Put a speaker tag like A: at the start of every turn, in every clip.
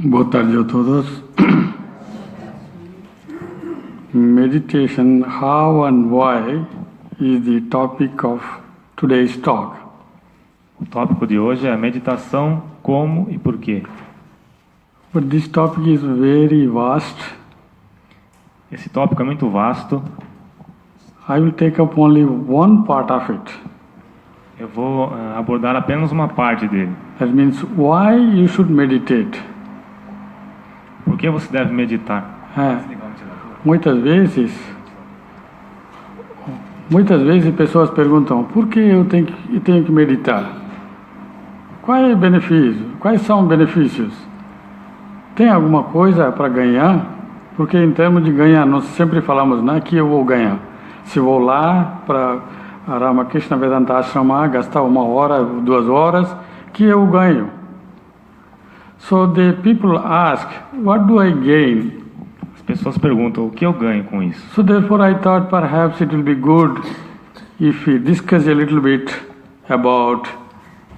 A: Boa tarde a todos. Meditation, how and why, is the topic of today's talk.
B: O tópico de hoje é meditação, como e por quê.
A: But this topic is very vast.
B: Esse tópico é muito vasto.
A: I will take up only one part of it.
B: Eu vou abordar apenas uma parte dele.
A: That means why you should meditate.
B: Por que você deve meditar?
A: Muitas vezes pessoas perguntam: por que eu tenho que meditar? Qual é o benefício? Quais são os benefícios? Tem alguma coisa para ganhar? Porque em termos de ganhar, nós sempre falamos, né, que eu vou ganhar. Se vou lá para Ramakrishna Vedanta Ashrama, gastar 1 hora, 2 horas, que eu ganho. So the people ask, what do I gain?
B: As pessoas perguntam, o que eu ganho com isso?
A: So therefore I thought perhaps it will be good if we discuss a little bit about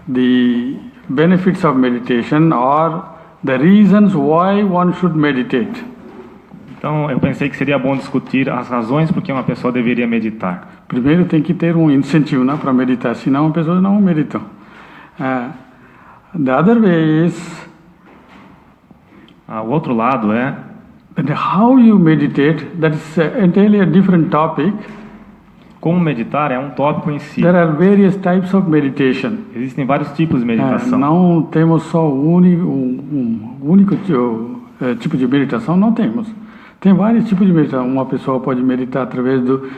A: the benefits of meditation or the reasons why one should meditate.
B: Então eu pensei que seria bom discutir as razões por que uma pessoa deveria meditar.
A: Primeiro tem que ter um incentivo, né, para meditar, senão as pessoas não meditam. The other way is
B: o outro lado é
A: how you meditate. That is entirely a different topic.
B: Como meditar é um tópico em si.
A: There are various types of meditation.
B: Existem vários tipos de meditação.
A: Não temos só um único tipo de meditação, não temos. Tem vários tipos de meditação. Uma pessoa pode meditar através do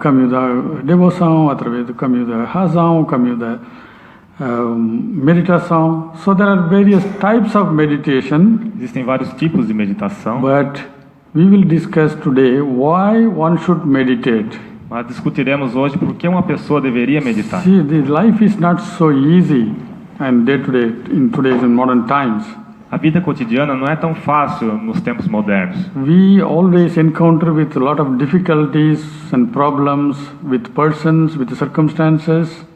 A: caminho da devoção, através do caminho da razão, caminho da meditação. So there are various types of meditation.
B: Existem vários tipos de meditação.
A: But we will discuss today why one should meditate.
B: Mas discutiremos hoje por que uma pessoa deveria meditar.
A: See, the life is not so easy and day to day in today's modern times.
B: A vida cotidiana não é tão fácil nos tempos modernos.
A: We always encounter with a lot of difficulties and problems with persons, with circumstances.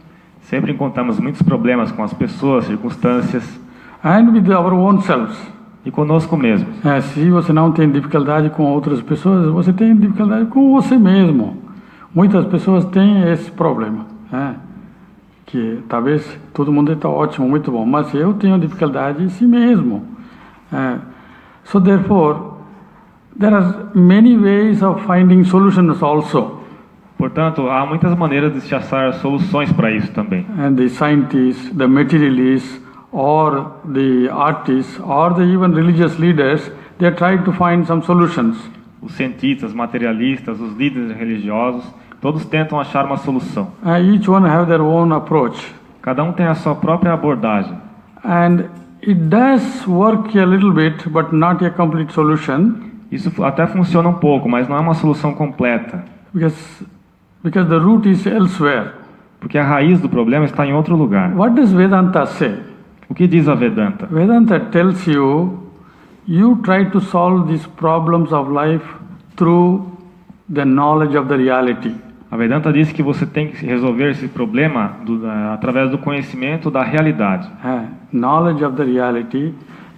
B: Sempre encontramos muitos problemas com as pessoas, circunstâncias.
A: And with our own selves.
B: E conosco mesmo.
A: Se você não tem dificuldade com outras pessoas, você tem dificuldade com você mesmo. Muitas pessoas têm esse problema. Que talvez todo mundo está ótimo, muito bom, mas eu tenho dificuldade em si mesmo. So therefore, there are many ways of finding solutions also.
B: Portanto, há muitas maneiras de se achar soluções para isso também.
A: And the scientists, the materialists, or the artists, or the even religious leaders, they try to find some solutions.
B: Os cientistas, materialistas, os líderes religiosos, todos tentam achar uma solução.
A: Each one have their own approach.
B: Cada tem a sua própria abordagem.
A: And it does work a little bit, but not a complete solution.
B: Isso até funciona um pouco, mas não é uma solução completa.
A: Because the root is elsewhere.
B: Porque a raiz do problema está em outro lugar.
A: What does Vedanta say?
B: O que diz a Vedanta?
A: Vedanta tells you try to solve these problems of life through the knowledge of the reality.
B: A Vedanta diz que você tem que resolver esse problema através do conhecimento da realidade.
A: Knowledge of the reality.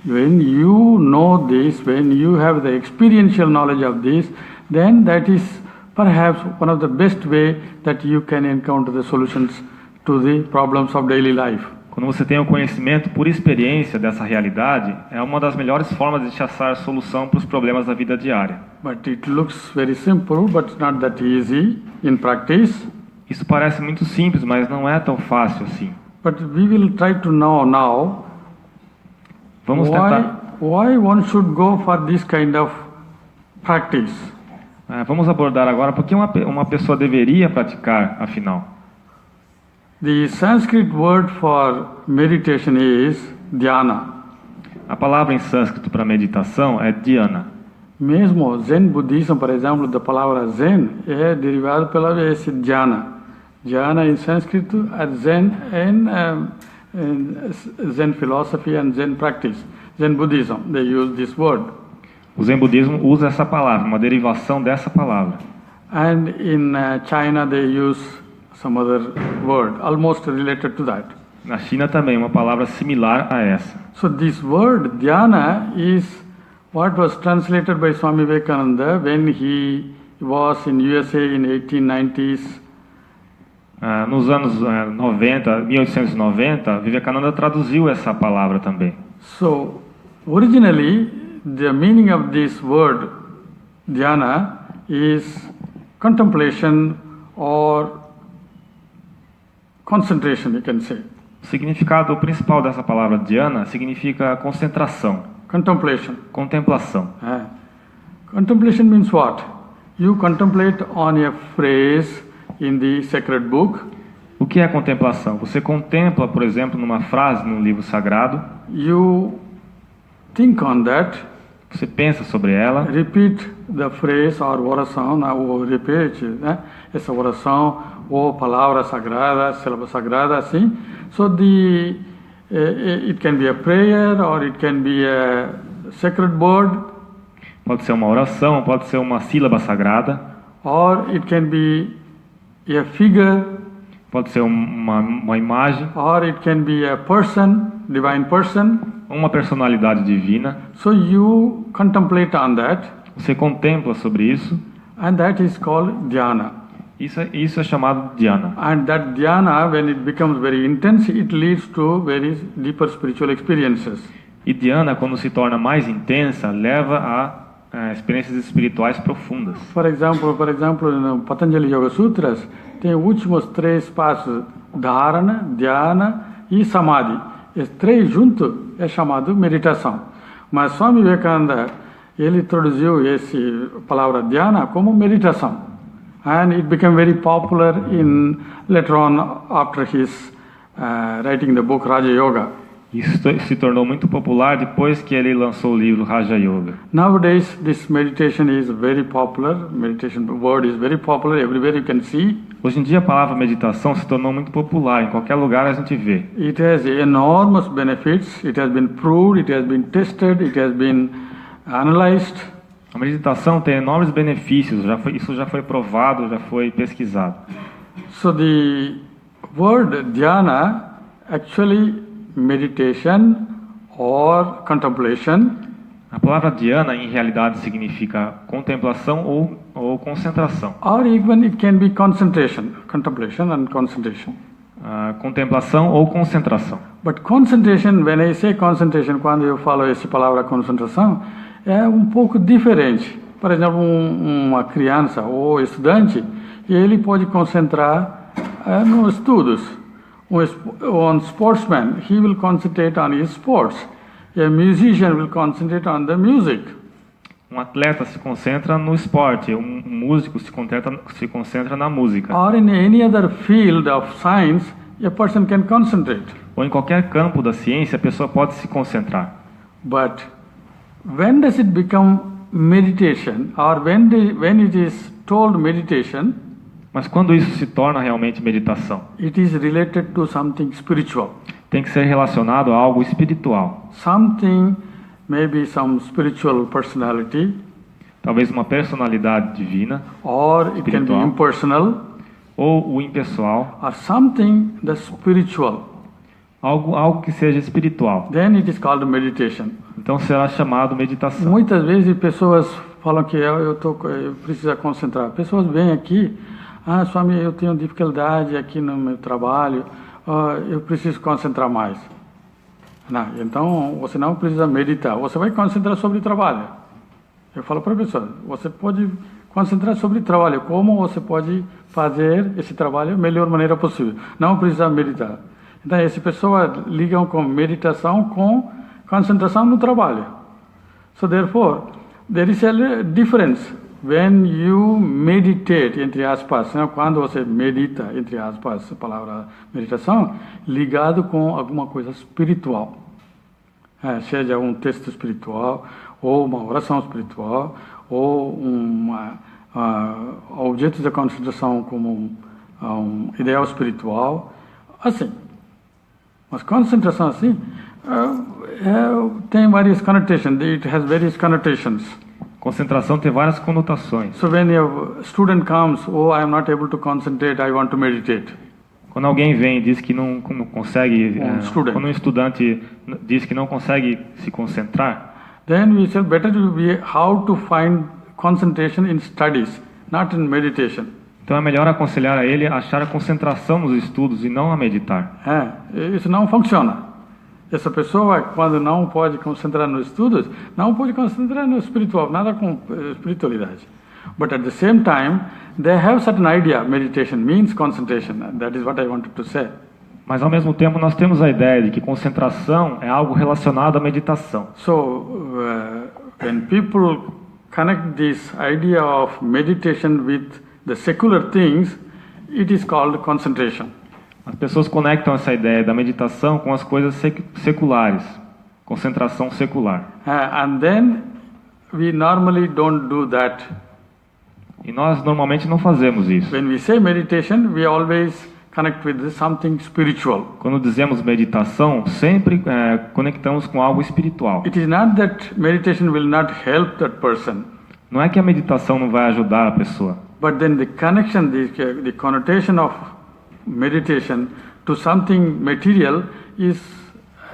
A: When you know this, when you have the experiential knowledge of this, then that is perhaps one of the best way that you can encounter the solutions to the problems of daily life.
B: Quando você tem o conhecimento por experiência dessa realidade, é uma das melhores formas de achar solução para os problemas da vida diária.
A: But it looks very simple, but it's not that easy in practice.
B: Isso parece muito simples, mas não é tão fácil assim.
A: But we will try to know now
B: Vamos tentar
A: why one should go for this kind of practice.
B: Vamos abordar agora por que uma pessoa deveria praticar, afinal.
A: The Sanskrit word for meditation is dhyana.
B: A palavra em sânscrito para meditação é dhyana.
A: Mesmo Zen Budismo, por exemplo, da palavra Zen é derivado pela esse dhyana. Dhyana em sânscrito é Zen Zen philosophy and Zen practice. Zen Buddhism, they use this word.
B: O Zen Budismo usa essa palavra, uma derivação dessa palavra.
A: And in China they use some other word almost related to that.
B: Na China também, uma palavra similar a essa.
A: So this word dhyana is what was translated by Swami Vivekananda when he was in USA in 1890s.
B: Nos anos 1890, Vivekananda traduziu essa palavra também.
A: So originally the meaning of this word dhyana is contemplation or concentration, you can say.
B: O significado principal dessa palavra dhyana significa concentração,
A: Contemplation.
B: contemplação.
A: Contemplation means what? You contemplate on a phrase in the sacred book.
B: O que é contemplação? Você contempla, por exemplo, numa frase no livro sagrado,
A: You think on that,
B: você pensa sobre ela,
A: repeat the phrase or oração, ou repete, essa oração ou palavra sagrada, sílaba sagrada, assim. So it can be a prayer or it can be a sacred word
B: pode ser uma oração, pode ser uma sílaba sagrada,
A: or it can be a figure
B: pode ser uma imagem,
A: or it can be a person, divine person.
B: uma personalidade divina.
A: So you contemplate on that,
B: Você contempla sobre isso.
A: and that is called dhyana.
B: Isso é chamado dhyana.
A: And that dhyana, when it becomes very intense, it leads to very deeper spiritual experiences.
B: E dhyana, quando se torna mais intensa, leva a experiências espirituais profundas.
A: For example, no Patanjali Yoga Sutras, tem os últimos 3 passos, dharana, dhyana e samadhi. Esses 3 juntos é chamado meditação. Mas Swami Vivekananda, ele introduziu essa palavra dhyana como meditação. And it became very popular later on after his writing the book Raja Yoga.
B: Isso se tornou muito popular depois que ele lançou o livro Raja Yoga.
A: Nowadays, this meditation is very popular. Meditation word is very popular. Everywhere you can see.
B: Hoje em dia a palavra meditação se tornou muito popular. Em qualquer lugar a gente vê.
A: It has enormous benefits. It has been proved. It has been tested. It has been analyzed.
B: A meditação tem enormes benefícios. Isso já foi provado, já foi pesquisado.
A: So the word dhyana, actually meditation or contemplation.
B: A palavra dhyana em realidade significa contemplação ou concentração.
A: Or even it can be concentration, contemplation and concentration.
B: Contemplação ou concentração.
A: But concentration, when I say concentration, quando eu falo essa palavra concentração, é pouco diferente. Por exemplo, uma criança ou estudante, ele pode concentrar nos estudos. One sportsman, he will concentrate on his sports. A musician will concentrate on the music.
B: Um atleta se concentra no esporte, um músico se concentra na música.
A: Or in any other field of science, a person can concentrate.
B: Ou em qualquer campo da ciência, a pessoa pode se concentrar.
A: But when does it become meditation, or when it is told meditation?
B: Mas quando isso se torna realmente meditação?
A: It is related to something spiritual.
B: Tem que ser relacionado a algo espiritual.
A: Something, maybe some spiritual personality.
B: Talvez uma personalidade divina.
A: Or it can be impersonal.
B: Ou o impessoal.
A: Or something the spiritual.
B: Algo que seja espiritual.
A: Then it is called meditation.
B: Então será chamado meditação.
A: Muitas vezes pessoas falam que eu preciso concentrar. Pessoas vêm aqui, Swami, eu tenho dificuldade aqui no meu trabalho, eu preciso concentrar mais. Não, então você não precisa meditar, você vai concentrar sobre o trabalho. Eu falo para a pessoa, você pode concentrar sobre o trabalho, como você pode fazer esse trabalho da melhor maneira possível. Não precisa meditar. Então, essa pessoa ligam com meditação com concentração no trabalho. So, therefore, there is a difference when you meditate, entre aspas, quando você medita, entre aspas, a palavra meditação, ligado com alguma coisa espiritual. Seja um texto espiritual, ou uma oração espiritual, ou objetos de concentração como um ideal espiritual, assim. Mas concentração assim tem várias connotations. It has various connotations.
B: Concentração tem várias conotações.
A: So when a student comes, I am not able to concentrate, I want to meditate.
B: Quando alguém vem e diz que não consegue, quando um estudante diz que não consegue se concentrar,
A: then we say better to be how to find concentration in studies, not in meditation.
B: Então é melhor aconselhar a ele a achar a concentração nos estudos e não a meditar.
A: Isso não funciona. Essa pessoa, quando não pode concentrar nos estudos, não pode concentrar no espiritual, nada com espiritualidade. But at the same time, they have certain idea, meditation means concentration. That is what I wanted to say.
B: Mas ao mesmo tempo nós temos a ideia de que concentração é algo relacionado à meditação.
A: So, when people connect this idea of meditation with the secular things, it is called concentration.
B: As pessoas conectam essa ideia da meditação com as coisas seculares, concentração secular.
A: And then we normally don't do that.
B: E nós normalmente não fazemos isso.
A: When we say meditation, we always connect with something spiritual.
B: Quando dizemos meditação, sempre conectamos com algo espiritual.
A: It is not that meditation will not help that person.
B: Não é que a meditação não vai ajudar a pessoa.
A: But then the connection, the connotation of meditation to something material is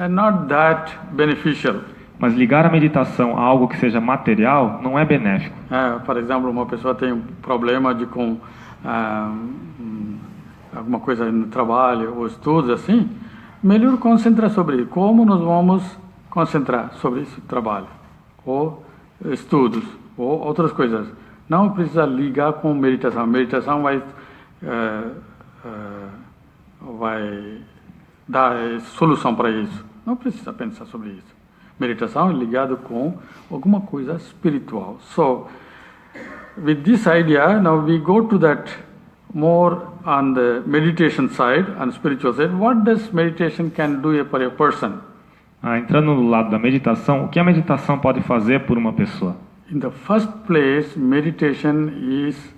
A: not that beneficial.
B: Mas ligar a meditação a algo que seja material não é benéfico.
A: Por exemplo, uma pessoa tem um problema com alguma coisa no trabalho ou estudos assim, melhor concentrar sobre como nós vamos concentrar sobre esse trabalho ou estudos ou outras coisas. Não precisa ligar com meditação. Meditação vai dar solução para isso. Não precisa pensar sobre isso. Meditação é ligado com alguma coisa espiritual. So, with this idea, now we go to that more on the meditation side, on spiritual side. What does meditation can do for a person?
B: Entrando no lado da meditação, o que a meditação pode fazer por uma pessoa?
A: In the first place, meditation is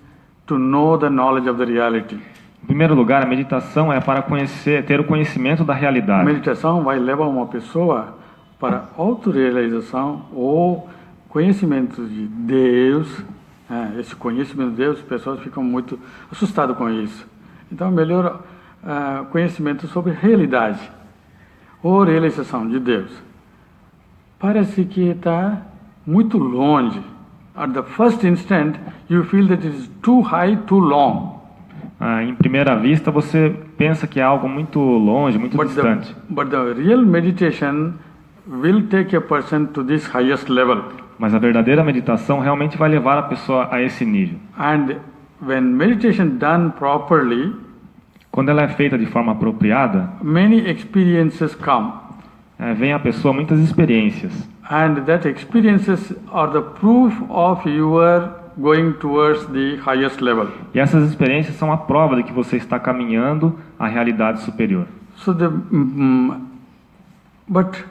A: to know the knowledge of the reality.
B: Em primeiro lugar, a meditação é para ter o conhecimento da realidade.
A: Meditação vai levar uma pessoa para autorrealização ou conhecimento de Deus. Esse conhecimento de Deus, as pessoas ficam muito assustadas com isso. Então, melhor conhecimento sobre realidade ou realização de Deus. Parece que está muito longe. At the first instant, you feel that it is too high, too long.
B: Em primeira vista, você pensa que é algo muito longe, muito distante.
A: But the real meditation will take a person to this highest level.
B: Mas a verdadeira meditação realmente vai levar a pessoa a esse nível.
A: And when meditation done properly,
B: quando ela é feita de forma apropriada,
A: many experiences come.
B: Vem a pessoa muitas experiências.
A: And that experiences are the proof of your going towards the highest level.
B: E essas experiências são a prova de que você está caminhando à realidade superior.
A: So but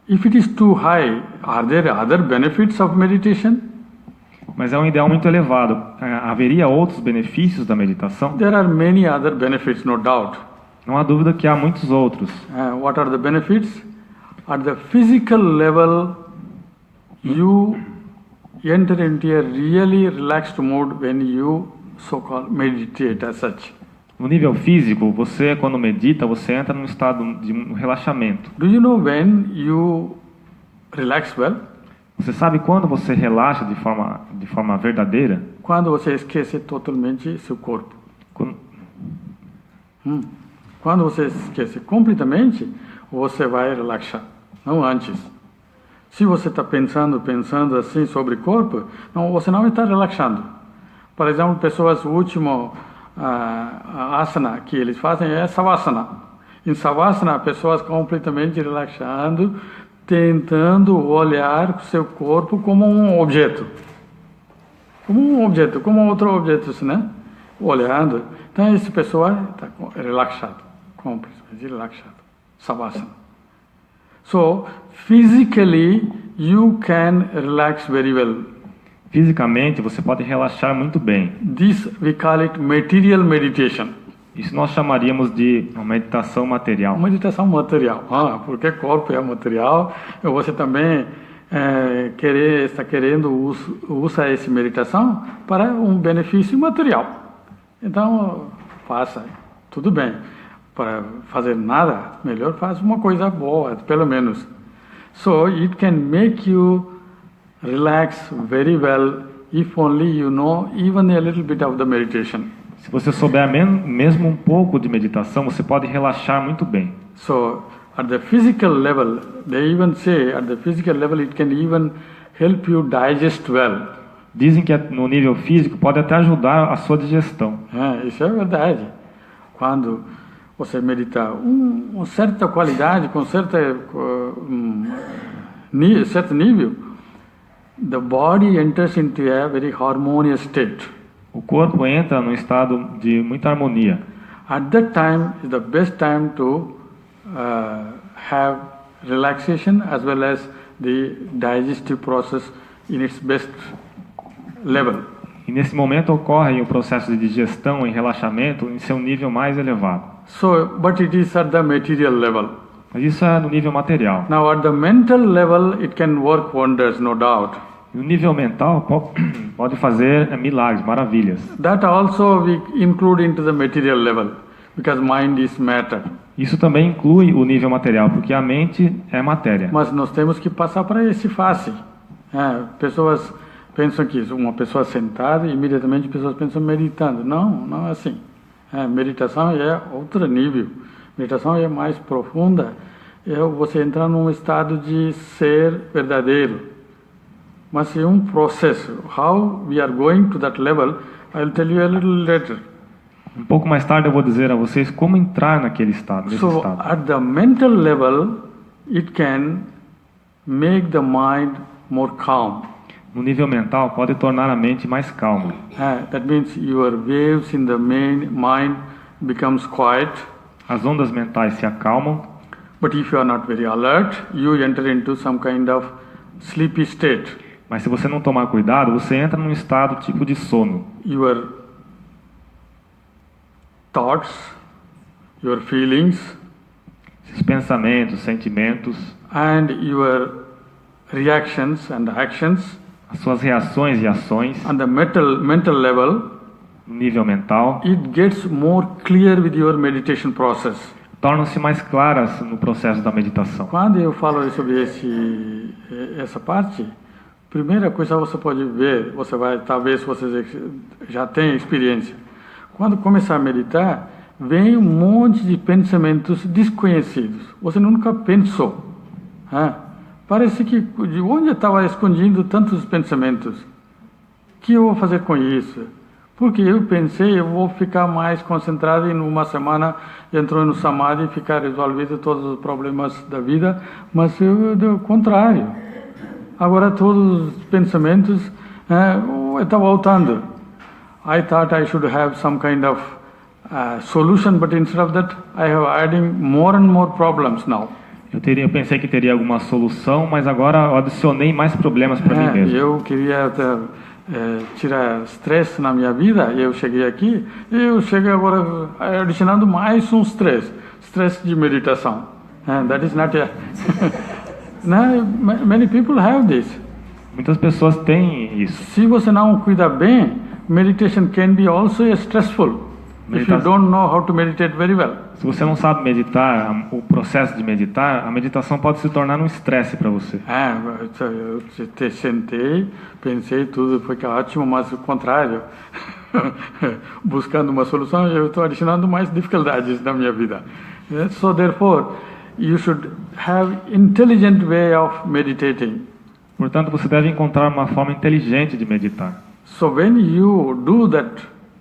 A: if it is too high, are there other benefits of meditation?
B: Mas é um ideal muito elevado. Haveria outros benefícios da meditação?
A: There are many other benefits, no doubt.
B: Não há dúvida que há muitos outros.
A: What are the benefits? At the physical level, you enter into a really relaxed mood when you so-called meditate as such.
B: No nível físico, você quando medita, você entra num estado de relaxamento.
A: Do you know when you relax well?
B: Você sabe quando você relaxa de forma verdadeira?
A: Quando você esquece totalmente seu corpo. Quando você esquece completamente, você vai relaxar, não antes. Se você está pensando assim sobre o corpo, não, você não está relaxando. Por exemplo, pessoas, o último asana que eles fazem é Savasana. Em Savasana, pessoas completamente relaxando, tentando olhar seu corpo como um objeto. Como outro objeto, né? Olhando. Então, essa pessoa está relaxada, completamente relaxada. Savasana. So, physically, you can relax very well.
B: Fisicamente, você pode relaxar muito bem.
A: This we call it material meditation.
B: Isso nós chamaríamos de uma meditação material.
A: Meditação material. Porque corpo é material. E você também está querendo usar essa meditação para um benefício material. Então, faça. Tudo bem. para fazer nada, melhor faz uma coisa boa, pelo menos. So it can make you relax very well if only you know even a little bit of the meditation.
B: Se você souber mesmo um pouco de meditação, você pode relaxar muito bem.
A: So at the physical level, they even say at the physical level it can even help you digest well.
B: Dizem que no nível físico pode até ajudar a sua digestão.
A: Isso é verdade. Quando você medita uma certa qualidade, com certo nível, the body enters into a very harmonious state.
B: O corpo entra num estado de muita harmonia.
A: At that time is the best time to have relaxation as well as the digestive process in its best level.
B: E nesse momento ocorre o processo de digestão e relaxamento em seu nível mais elevado.
A: So, but it is at the material level.
B: Mas isso é no nível material.
A: Now, at the mental level, it can work wonders, no doubt.
B: No nível mental pode fazer milagres, maravilhas.
A: That also we include into the material level, because mind is matter.
B: Isso também inclui o nível material, porque a mente é matéria.
A: Mas nós temos que passar para esse fase. Pessoas pensam que uma pessoa sentada, imediatamente pessoas pensam meditando. Não, não é assim. Meditação é outro nível. Meditação é mais profunda. É você entrar num estado de ser verdadeiro. Mas é um processo. How we are going to that level, I'll tell you a little later.
B: Um pouco mais tarde eu vou dizer a vocês como entrar naquele estado.
A: So, at the mental level, it can make the mind more calm.
B: No nível mental, pode tornar a mente mais calma.
A: That means your waves in the mind becomes quiet.
B: As ondas mentais se acalmam.
A: But if you are not very alert, you enter into some kind of sleepy state.
B: Mas se você não tomar cuidado, você entra num estado tipo de sono.
A: Your thoughts, your feelings,
B: seus pensamentos, sentimentos,
A: and your reactions and actions,
B: as suas reações e ações,
A: on the mental level,
B: no nível mental,
A: it gets more clear with your meditation process.
B: Tornam-se mais claras no processo da meditação.
A: Quando eu falo sobre essa parte, primeira coisa você pode ver, talvez você já tenha experiência. Quando começar a meditar, vem um monte de pensamentos desconhecidos. Você nunca pensou. Parece que de onde eu estava escondendo tantos pensamentos? O que eu vou fazer com isso? Porque eu pensei, eu vou ficar mais concentrado e numa semana entrou no samadhi e ficar resolvido todos os problemas da vida, mas do contrário. Agora todos os pensamentos estão voltando. I thought I should have some kind of solution, but instead of that, I have adding more and more problems now.
B: Eu pensei que teria alguma solução, mas agora eu adicionei mais problemas para mim mesmo.
A: Eu queria tirar estresse na minha vida, eu cheguei aqui, eu cheguei agora adicionando mais um estresse de meditação. That is not many people have this.
B: Muitas pessoas têm isso.
A: Se você não cuida bem, meditation can be also stressful. If you don't know how to meditate very well.
B: Se você não sabe meditar, o processo de meditar, a meditação pode se tornar um estresse para você.
A: Eu sentei, pensei, tudo foi ótimo, mas o contrário. Buscando uma solução, eu estou adicionando mais dificuldades na minha vida. So therefore, you should have intelligent way of meditating.
B: Portanto, você deve encontrar uma forma inteligente de meditar.
A: So when you do that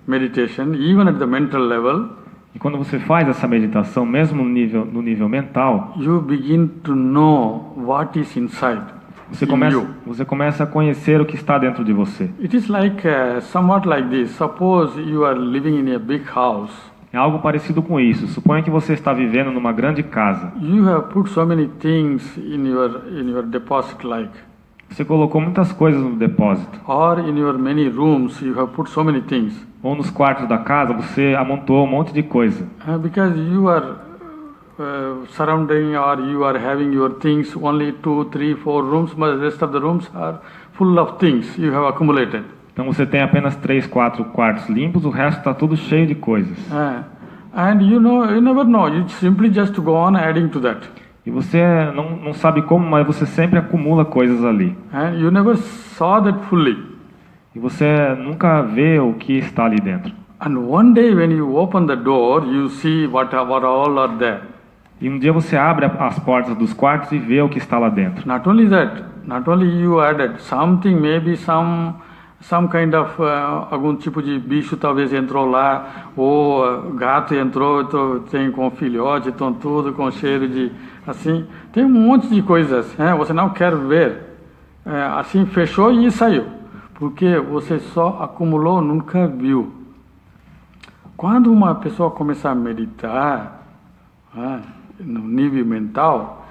A: meditation, even at the mental level,
B: e quando você faz essa meditação, mesmo no nível mental,
A: you begin to know what is inside.
B: Você começa a conhecer o que está dentro de você.
A: It is like somewhat like this. Suppose you are living in a big house.
B: É algo parecido com isso. Suponha que você está vivendo numa grande casa.
A: You have put so many things in your deposit, like.
B: Você colocou muitas coisas no depósito.
A: Or in your many rooms, you have put so many things.
B: Ou nos quartos da casa, você amontoou um monte de coisa.
A: Because you are surrounding or you are having your things only 2, 3, 4 rooms, but the rest of the rooms are full of things you have accumulated.
B: Então você tem apenas 3, 4 quartos limpos, o resto está tudo cheio de coisas.
A: And you never know. You simply just go on adding to that.
B: E você não sabe como, mas você sempre acumula coisas ali.
A: And you never saw that fully.
B: E você nunca vê o que está ali dentro.
A: And one day when you open the door, you see what all are there.
B: E um dia você abre as portas dos quartos e vê o que está lá dentro.
A: Not only that, not only you added something, maybe some kind of algum tipo de bicho talvez entrou lá, ou gato entrou, tem com filhote, estão tudo com cheiro de assim, tem um monte de coisas, você não quer ver, assim fechou e saiu, porque você só acumulou, nunca viu. Quando uma pessoa começa a meditar, no nível mental,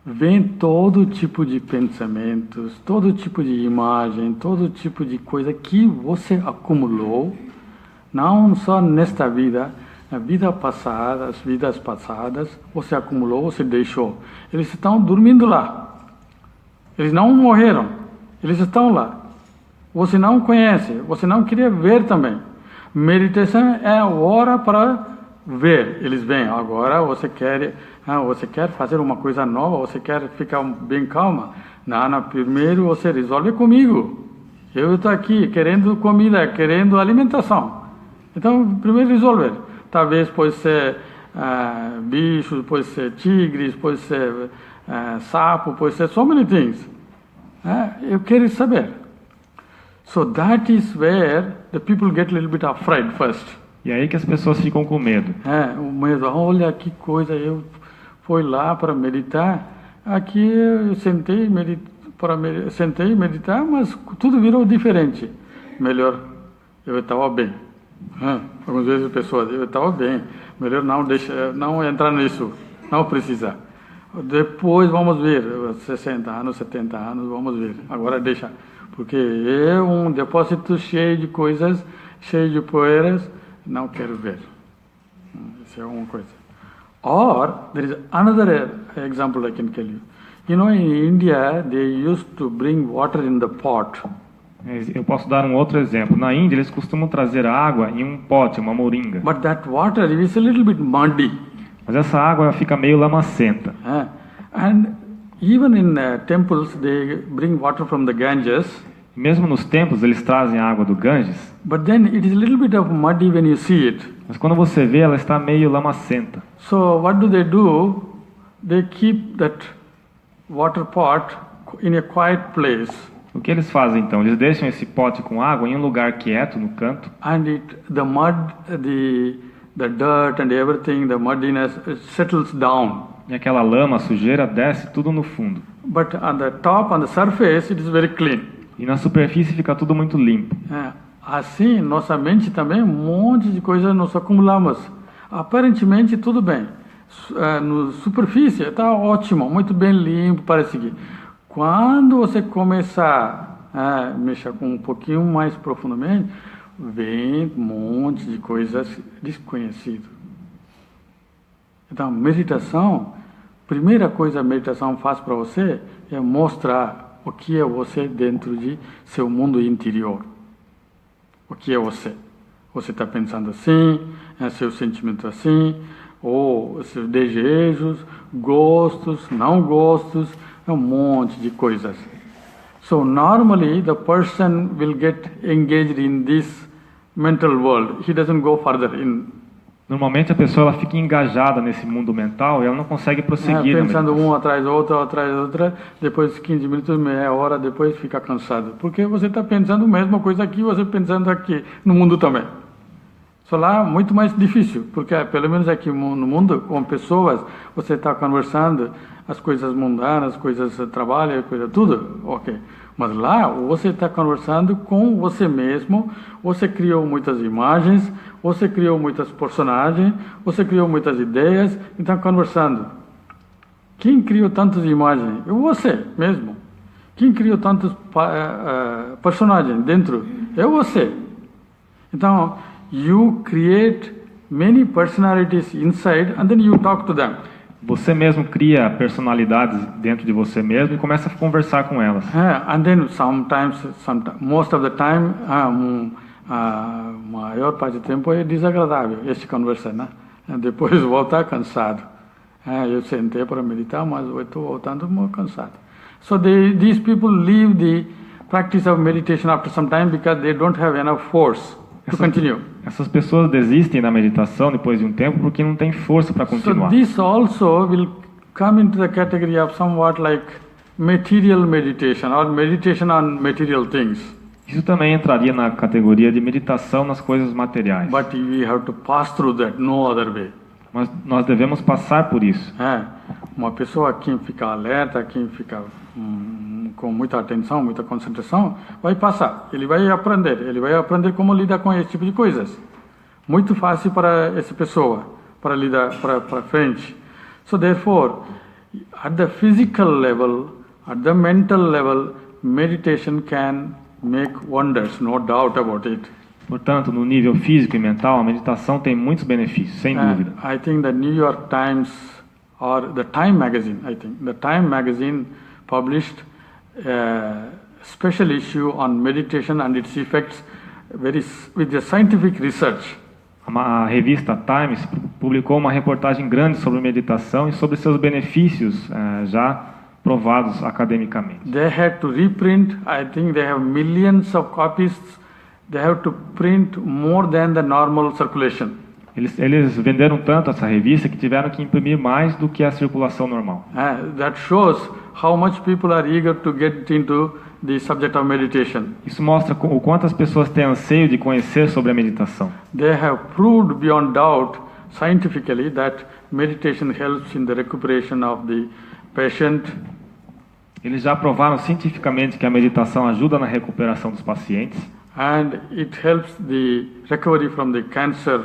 A: vem todo tipo de pensamentos, todo tipo de imagem, todo tipo de coisa que você acumulou, não só nesta vida, na vida passada, as vidas passadas, você acumulou, você deixou. Eles estão dormindo lá. Eles não morreram. Eles estão lá. Você não conhece, você não queria ver também. Meditação é a hora para ver. Eles vêm. Agora você quer fazer uma coisa nova, você quer ficar bem calma. Não, primeiro você resolve comigo. Eu estou aqui querendo comida, querendo alimentação. Então, primeiro resolver. Talvez pode ser bichos, pode ser tigres, pode ser sapo, pode ser so many things. Eu quero saber. So that is where the people get a little bit afraid first.
B: E aí que as pessoas ficam com medo.
A: O medo. Olha que coisa, eu fui lá para meditar. Aqui eu sentei meditar, mas tudo virou diferente. Melhor, eu estava bem. Algumas vezes a pessoa diz, eu estava bem. Melhor não entrar nisso, não precisa. Depois vamos ver, 60 anos, 70 anos, vamos ver. Agora deixa, porque é um depósito cheio de coisas, cheio de poeiras, não quero ver. Isso é uma coisa. Or, there is another example I can tell you. You know, in India, they used to bring water in the pot.
B: Eu posso dar um outro exemplo. Na Índia, eles costumam trazer água em um pote, uma moringa.
A: But that water is a little bit muddy.
B: Mas essa água fica meio lamacenta.
A: And even in temples, they bring water from the Ganges.
B: Mesmo nos templos, eles trazem a água do Ganges.
A: But then it is a little bit of muddy when you see it.
B: Mas quando você vê, ela está meio lamacenta.
A: So what do? They keep that water pot in a quiet place.
B: O que eles fazem então? Eles deixam esse pote com água em um lugar quieto, no canto.
A: And the mud, the dirt and everything, the muddiness settles down.
B: E aquela lama, a sujeira, desce tudo no fundo.
A: But on the top, on the surface, it is very clean.
B: E na superfície fica tudo muito limpo.
A: Assim, nossa mente também, um monte de coisas nós acumulamos. Aparentemente, tudo bem. No superfície, está ótimo, muito bem limpo, parece que. Quando você começar a mexer com um pouquinho mais profundamente, vem um monte de coisas desconhecidas. Então, meditação, primeira coisa a meditação faz para você é mostrar o que é você dentro de seu mundo interior. O que é você? Você está pensando assim, seu sentimento assim, ou seus desejos, gostos, não gostos, um monte de coisas. So normally the person will get engaged in this mental world. He doesn't go further in.
B: Normalmente a pessoa ela fica engajada nesse mundo mental e ela não consegue prosseguir.
A: Pensando um atrás do outro, depois de 15 minutos, meia hora, depois fica cansado. Porque você está pensando a mesma coisa aqui, você pensando aqui, no mundo também. Só lá muito mais difícil, porque pelo menos aqui no mundo, com pessoas, você está conversando, as coisas mundanas, coisas de trabalho, tudo, ok. Mas lá, você está conversando com você mesmo, você criou muitas imagens, você criou muitas personagens, você criou muitas ideias, e está conversando. Quem criou tantas imagens? É você mesmo. Quem criou tantos personagens dentro? É você. Então, you create many personalities inside and then you talk to them.
B: Você mesmo cria personalidades dentro de você mesmo e começa a conversar com elas.
A: And then sometimes, most of the time, maior parte do tempo é desagradável esse conversa, né? depois voltar cansado. Eu sentei para meditar, mas eu estou voltando muito cansado. So these people leave the practice of meditation after some time because they don't have enough force to continue.
B: Essas pessoas desistem da meditação depois de um tempo porque não tem força para continuar.
A: So this also will come into the category of somewhat like material meditation or meditation on material things.
B: Isso também entraria na categoria de meditação nas coisas materiais.
A: But we have to pass through that, no other way.
B: Mas nós devemos passar por isso.
A: Uma pessoa que fica alerta, que fica com muita atenção, muita concentração, vai passar. Ele vai aprender como lidar com esse tipo de coisas. Muito fácil para essa pessoa, para lidar para frente. So therefore, at the physical level, at the mental level, meditation can make wonders, no doubt about it.
B: Portanto, no nível físico e mental, a meditação tem muitos benefícios, sem dúvida.
A: I think the New York Times or the Time magazine, the Time magazine published a special issue on meditation and its effects with the scientific research.
B: A revista Times publicou uma reportagem grande sobre meditação e sobre seus benefícios já provados academicamente.
A: They had to reprint, I think they have millions of copies. They have to print more than the normal circulation.
B: Eles venderam tanto essa revista que tiveram que imprimir mais do que a circulação normal.
A: That shows how much people are eager to get into the subject of meditation.
B: Isso mostra o quanto as pessoas têm anseio de conhecer sobre a meditação.
A: They have proved beyond doubt scientifically that meditation helps in the recuperation of the patient.
B: Eles já provaram cientificamente que a meditação ajuda na recuperação dos pacientes.
A: And it helps the recovery from the cancer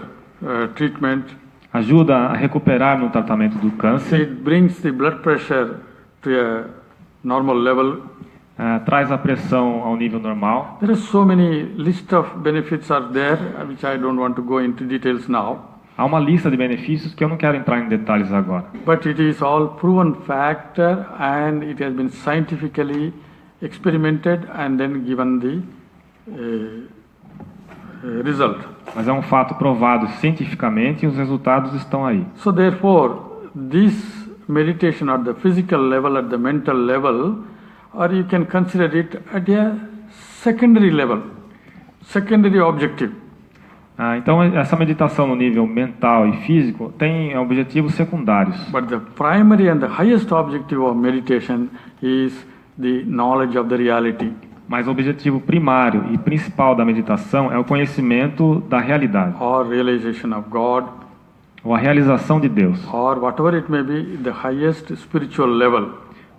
A: treatment.
B: Ajuda a recuperar no tratamento do câncer.
A: It brings the blood pressure to a normal level.
B: Traz a pressão ao nível normal.
A: There are so many list of benefits are there, which I don't want to go into details now.
B: Há uma lista de benefícios que eu não quero entrar em detalhes agora.
A: But it is all proven factor and it has been scientifically experimented and then given the result.
B: Mas é um fato provado cientificamente e os resultados estão aí.
A: So therefore, this meditation at the physical level, at the mental level, or you can consider it at a secondary level, secondary objective.
B: Então essa meditação no nível mental e físico tem objetivos secundários.
A: But the primary and the highest objective of meditation is the knowledge of the reality.
B: Mas o objetivo primário e principal da meditação é o conhecimento da realidade.
A: Or realization of God.
B: Ou a realização de Deus.
A: Or whatever it may be, the highest spiritual level.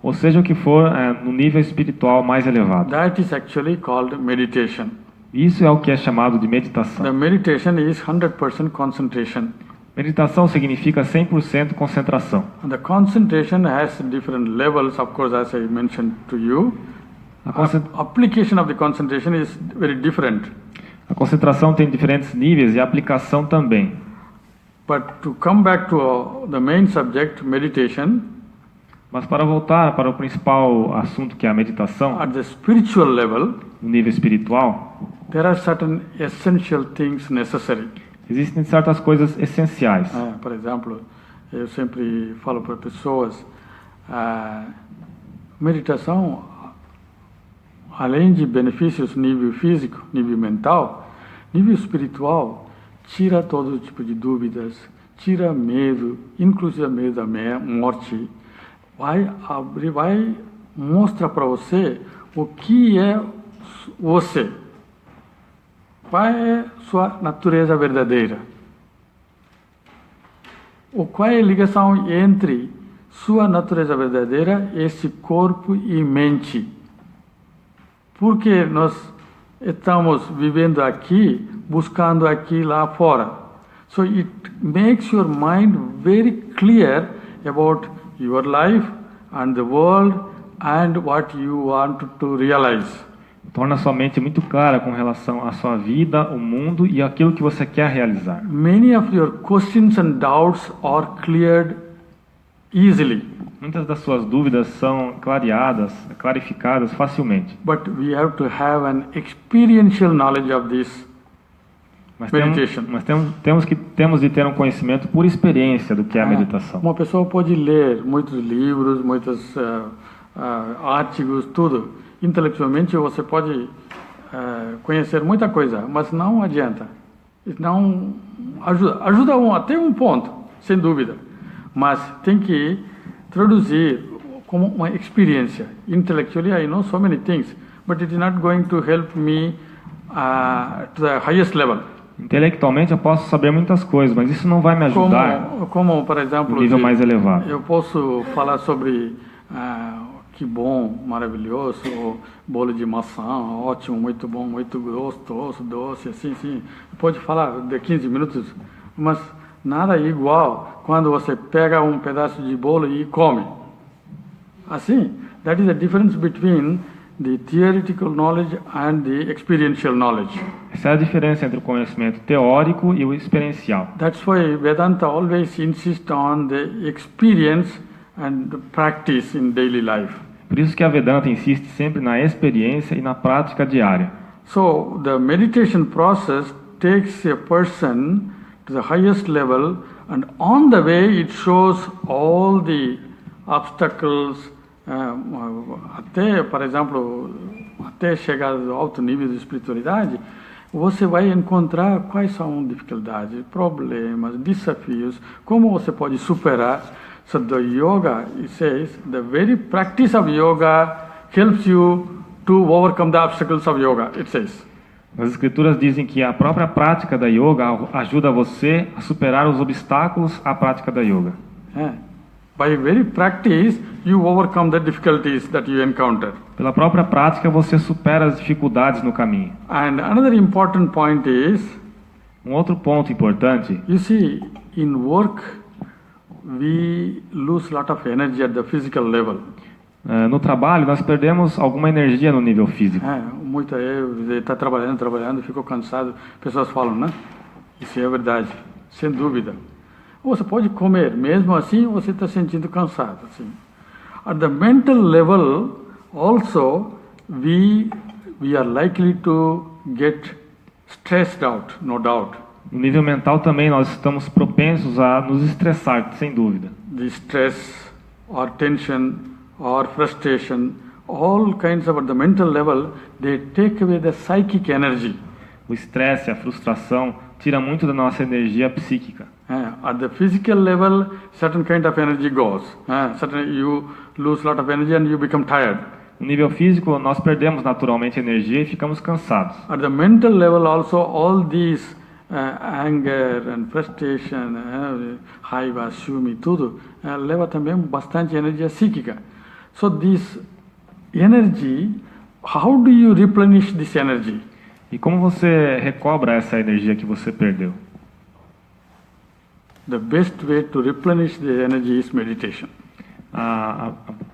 B: Ou seja o que for no nível espiritual mais elevado.
A: That is actually called meditation.
B: Isso é o que é chamado de meditação.
A: The meditation is 100% concentration.
B: Meditação significa 100% concentração.
A: And the concentration has different levels, of course, as I mentioned to you. Application of the concentration is very different.
B: A concentração tem diferentes níveis e a aplicação também.
A: But to come back to the main subject, meditation.
B: Mas para voltar para o principal assunto, que é a meditação,
A: at the spiritual level,
B: no nível espiritual,
A: there are certain essential things necessary.
B: Existem certas coisas essenciais.
A: Por exemplo, eu sempre falo para pessoas, meditação, além de benefícios nível físico, nível mental, nível espiritual, tira todo tipo de dúvidas, tira medo, inclusive medo da morte. Vai mostrar para você o que é você. Qual é sua natureza verdadeira? Qual é a ligação entre sua natureza verdadeira, esse corpo e mente? Porque nós estamos vivendo aqui, buscando aqui lá fora. So it makes your mind very clear about your life and the world and what you want to realize.
B: Torna sua mente muito clara com relação à sua vida, o mundo e aquilo que você quer realizar.
A: Many of your questions and doubts are cleared easily.
B: Muitas das suas dúvidas são clarificadas facilmente.
A: But we have to have an experiential knowledge of this meditation.
B: Temos de ter um conhecimento por experiência do que é a meditação.
A: Uma pessoa pode ler muitos livros, muitos artigos, tudo. Intelectualmente você pode conhecer muita coisa, mas não adianta. Não ajuda até um ponto, sem dúvida. Mas tem que traduzir como uma experiência. Intellectually, I know so many things, but it is not going to help me to the highest level.
B: Intelectualmente eu posso saber muitas coisas, mas isso não vai me ajudar
A: como por exemplo,
B: no nível mais elevado.
A: Eu posso falar sobre que bom, maravilhoso, bolo de maçã, ótimo, muito bom, muito gostoso, doce, assim. Pode falar de 15 minutos, mas nada é igual quando você pega um pedaço de bolo e come. Assim, that is the difference between the theoretical knowledge and the experiential knowledge.
B: Essa é a diferença entre o conhecimento teórico e o experiencial.
A: That's why Vedanta always insists on the experience and the practice in daily life.
B: Por isso que a Vedanta insiste sempre na experiência e na prática diária.
A: So the meditation process takes a person to the highest level, and on the way it shows all the obstacles. Até, por exemplo, até chegar ao alto nível de espiritualidade, você vai encontrar quais são dificuldades, problemas, desafios, como você pode superar. So the yoga, it says, the very practice of yoga helps you to overcome the obstacles of yoga, it says.
B: As escrituras dizem que a própria prática da yoga ajuda você a superar os obstáculos à prática da yoga.
A: By very practice, you overcome the difficulties that you encounter.
B: Pela própria prática, você supera as dificuldades no caminho.
A: And another important point is,
B: um outro ponto importante,
A: you see, in work, we lose a lot of energy at the physical level.
B: No trabalho, nós perdemos alguma energia no nível físico.
A: Muita está trabalhando, ficou cansado. Pessoas falam, né? Isso é verdade, sem dúvida. Você pode comer, mesmo assim você está sentindo cansado. Assim. At the mental level, also, we are likely to get stressed out, no doubt.
B: No nível mental também nós estamos propensos a nos estressar, sem dúvida.
A: The stress or tension or frustration, all kinds of at the mental level, they take away the psychic energy.
B: O estresse, a frustração, tira muito da nossa energia psíquica.
A: At the physical level, certain kind of energy goes. You lose a lot of energy and you become tired.
B: No nível físico, nós perdemos naturalmente energia e ficamos cansados.
A: At the mental level also, all these anger and frustration, raiva, ciúme, tudo, leva também bastante energia psíquica. So this energy, how do you replenish this energy?
B: E como você recobra essa energia que você perdeu?
A: The best way to replenish the energy is meditation.
B: A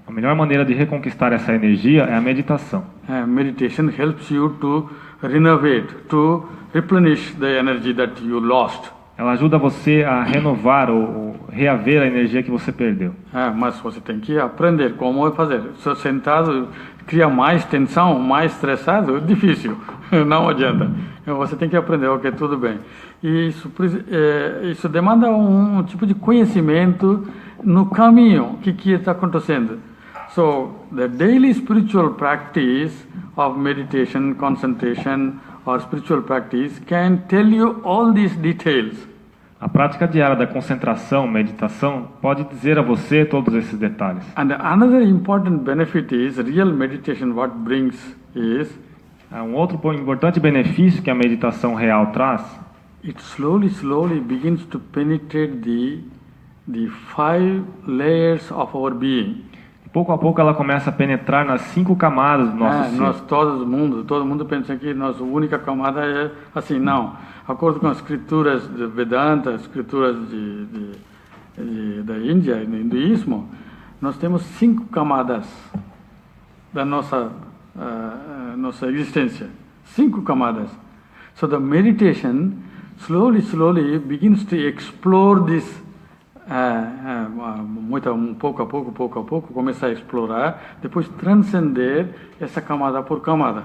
B: melhor maneira de reconquistar essa energia é a meditação.
A: Meditation helps you to renovate, to replenish the energy that you lost.
B: Ela ajuda você a renovar ou reaver a energia que você perdeu.
A: Mas você tem que aprender como fazer. Se sentado cria mais tensão, mais estressado, é difícil, não adianta. Você tem que aprender, ok, tudo bem. E isso demanda um tipo de conhecimento no caminho que está acontecendo. So, the daily spiritual practice of meditation, concentration, or spiritual practice can tell you all these details.
B: A prática diária da concentração, meditação, pode dizer a você todos esses detalhes.
A: And another important benefit is real meditation. What brings is
B: um outro importante benefício que a meditação real traz.
A: It slowly begins to penetrate the 5 layers of our being.
B: Pouco a pouco ela começa a penetrar nas 5 camadas do nosso ser.
A: Todo mundo pensa que nossa única camada é assim, não. De acordo com as escrituras de Vedanta, as escrituras da Índia, do hinduísmo, nós temos 5 camadas da nossa existência. 5 camadas. So the meditation slowly begins to explore this. Pouco a pouco, começar a explorar, depois transcender essa camada por camada.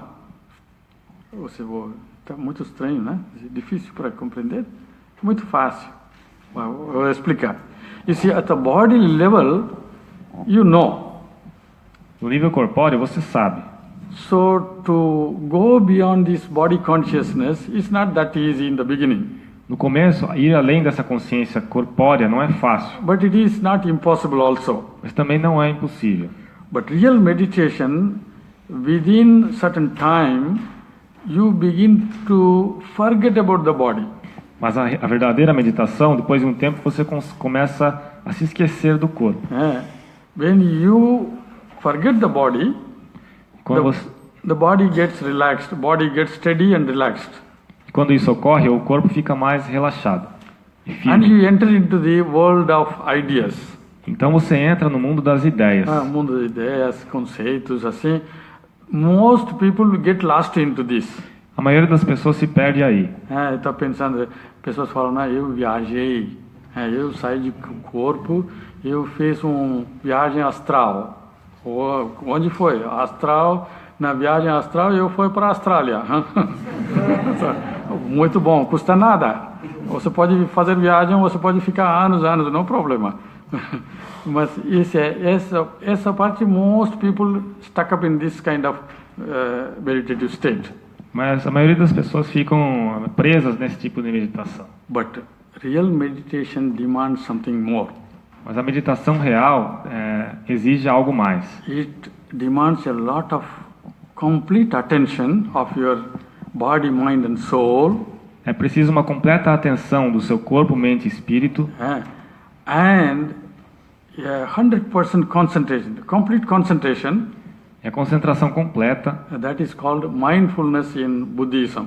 A: Você vai Está muito estranho, né? Difícil para compreender. Muito fácil. Eu vou explicar. You see, at the body level, you know.
B: No nível corpóreo, você sabe.
A: So to go beyond this body consciousness is not that easy in the beginning.
B: No começo, ir além dessa consciência corpórea não é fácil,
A: But it is not impossible also.
B: mas também não é impossível.
A: But real meditation, within certain time, you begin to forget about the body.
B: Mas a verdadeira meditação, depois de um tempo, você começa a se esquecer do corpo.
A: When you forget the body,
B: Quando,
A: the body gets relaxed, body gets steady and relaxed.
B: quando isso ocorre, o corpo fica mais relaxado e
A: And
B: firme.
A: you enter into the world of ideas.
B: Então você entra no mundo das ideias.
A: Mundo de ideias, conceitos, assim. Most people get lost into this.
B: A maioria das pessoas se perde aí.
A: Está pensando, pessoas falam, eu viajei, eu saí de corpo, eu fiz uma viagem astral. Onde foi? Astral, na viagem astral eu fui para a Austrália. Muito bom, custa nada. Você pode fazer viagem, você pode ficar anos, não problema. Mas essa parte, most people stuck up in this kind of meditative state.
B: Mas a maioria das pessoas ficam presas nesse tipo de meditação.
A: But real meditation demands something more.
B: Mas a meditação real exige algo mais.
A: It demands a lot of complete attention of your body, mind and soul.
B: É preciso uma completa atenção do seu corpo, mente e espírito.
A: And 100% concentration, complete concentration.
B: É concentração completa.
A: That is called mindfulness in Buddhism.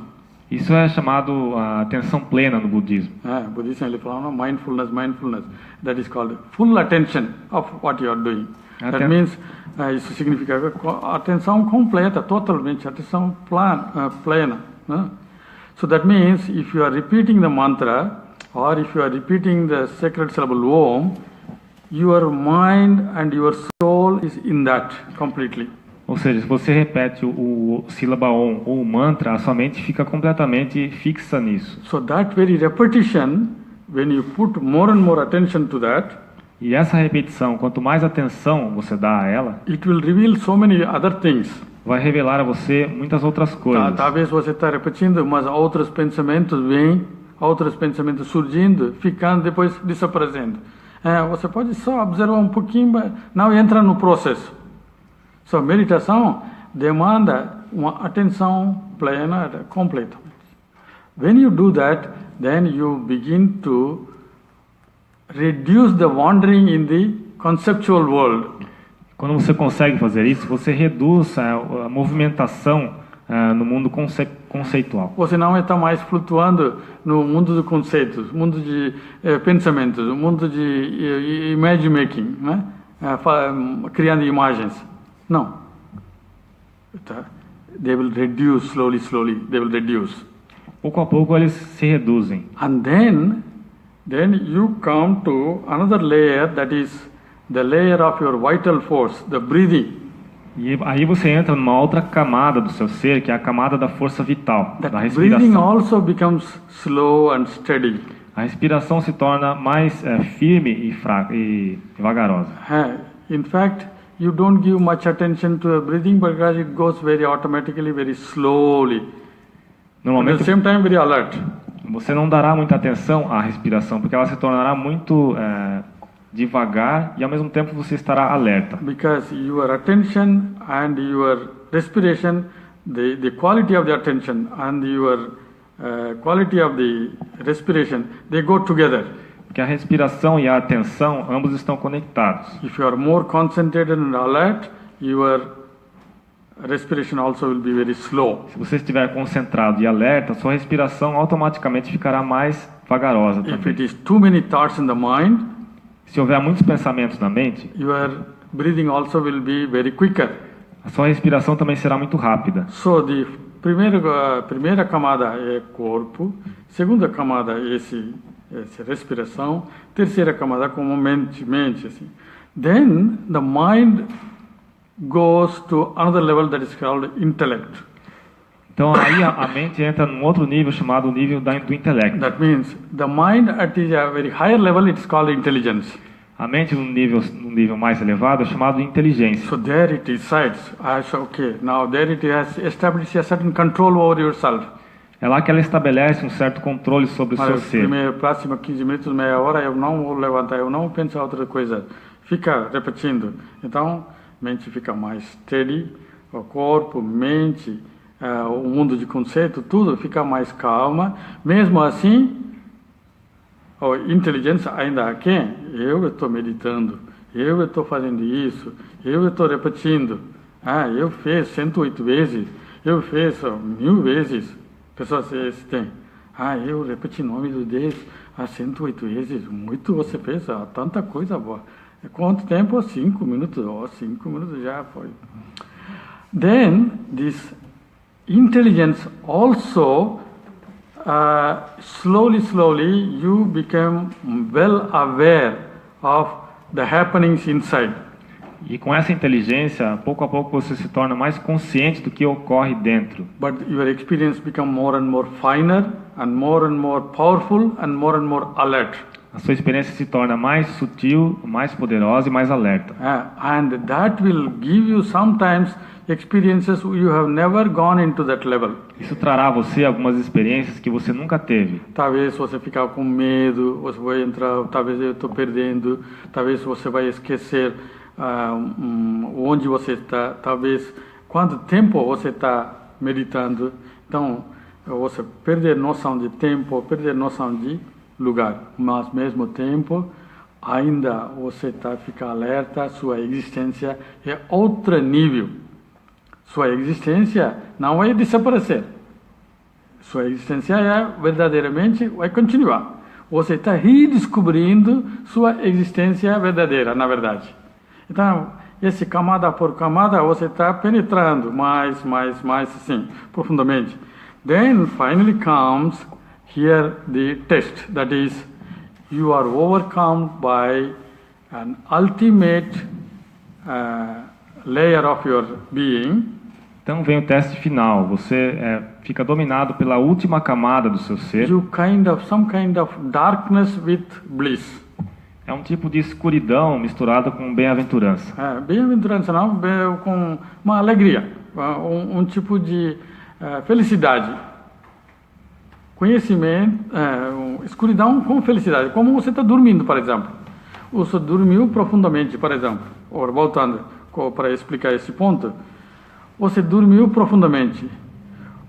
B: Isso é chamado a atenção plena no budismo.
A: Buddhism ele fala mindfulness. That is called full attention of what you are doing. That means isso significa atenção completa, totalmente atenção plena. So that means if you are repeating the mantra or if you are repeating the sacred syllable Om, your mind and your soul is in that completely.
B: Ou seja, se você repete o sílaba Om ou o mantra, a sua mente fica completamente fixa nisso.
A: So that very repetition, when you put more and more attention to that,
B: e essa repetição, quanto mais atenção você dá a ela,
A: it will reveal so many other things.
B: Vai revelar a você muitas outras coisas.
A: Talvez você está repetindo, mas outros pensamentos vêm, outros pensamentos surgindo, ficando, depois desaparecendo. Você pode só observar um pouquinho, mas não entra no processo. So, meditação demanda uma atenção plena, completa. When you do that, then you begin to reduce the wandering in the conceptual world.
B: Quando você consegue fazer isso, você reduz a movimentação no mundo conceitual.
A: Você não está mais flutuando no mundo de conceitos, mundo de pensamentos, mundo de image making, né? Criando imagens. Não. They will reduce slowly. They will reduce.
B: Pouco a pouco eles se reduzem.
A: And then you come to another layer, that is the layer of your vital force, the breathing.
B: E aí você entra numa outra camada do seu ser, que é a camada da força vital, da respiração.
A: Breathing also becomes slow and steady.
B: A respiração se torna mais firme e fraca e vagarosa.
A: In fact, you don't give much attention to the breathing because it goes very automatically, very slowly.
B: Normalmente,
A: at the same time, very alert.
B: Você não dará muita atenção à respiração, porque ela se tornará muito devagar e ao mesmo tempo você estará alerta.
A: Because your attention and your respiration, the quality of the attention and your quality of the respiration, they go together.
B: Porque a respiração e a atenção, ambos estão conectados.
A: If you are more concentrated and alert, your respiration also will be very slow.
B: Se você estiver concentrado e alerta, sua respiração automaticamente ficará mais vagarosa também.
A: If it is too many thoughts in the mind,
B: se houver muitos pensamentos na mente,
A: your breathing also will be very quicker.
B: A sua respiração também será muito rápida.
A: So the primeira camada é corpo, segunda camada é essa respiração, terceira camada como mente assim. Then the mind goes to another level that is called intellect.
B: Então aí a mente entra num outro nível chamado nível do intelecto.
A: That means the mind at a very higher level, it's called intelligence.
B: A mente num nível mais elevado é chamado de inteligência.
A: So there it decides, okay, now there it has established a certain control over yourself.
B: É lá que ela estabelece um certo controle sobre o seu ser.
A: Primeiro, próximo 15 minutos, meia hora, eu não vou levantar, eu não penso em outra coisa. Fica repetindo. Então, mente fica mais steady, o corpo, mente, o mundo de conceito, tudo fica mais calma. Mesmo assim, a inteligência ainda aqui, eu estou meditando, eu estou fazendo isso, eu estou repetindo. Eu fiz 108 vezes, eu fiz 1000 vezes. Pessoas têm, eu repeti o nome do Deus 108 vezes, muito você fez, tanta coisa boa. Quanto tempo? 5 minutos, 5 minutos já foi. Then, this intelligence also, slowly you become well aware of the happenings inside.
B: E com essa inteligência, pouco a pouco você se torna mais consciente do que ocorre dentro.
A: But your experience become more and more finer and more powerful and more alert.
B: A sua experiência se torna mais sutil, mais poderosa e mais alerta.
A: And that will give you sometimes experiences you have never gone into that level.
B: Isso trará a você algumas experiências que você nunca teve.
A: Talvez você ficar com medo, você vai entrar, talvez eu estou perdendo, talvez você vai esquecer onde você está, talvez quanto tempo você está meditando. Então, você perder noção de tempo, perder noção de lugar, mas ao mesmo tempo ainda você fica alerta, sua existência é outro nível. Sua existência não vai desaparecer. Sua existência verdadeiramente vai continuar. Você está redescobrindo sua existência verdadeira, na verdade. Então, esse camada por camada, você está penetrando mais, assim, profundamente. Then, finally comes here the test, that is, you are overcome by an ultimate layer of your being.
B: Então vem o teste final. Você fica dominado pela última camada do seu ser.
A: Some kind of darkness with bliss.
B: É um tipo de escuridão misturada com bem-aventurança.
A: Bem-aventurança não, com uma alegria, um tipo de felicidade. Conhecimento, escuridão com felicidade. Como você está dormindo, por exemplo. Você dormiu profundamente, por exemplo. Voltando para explicar esse ponto. Você dormiu profundamente.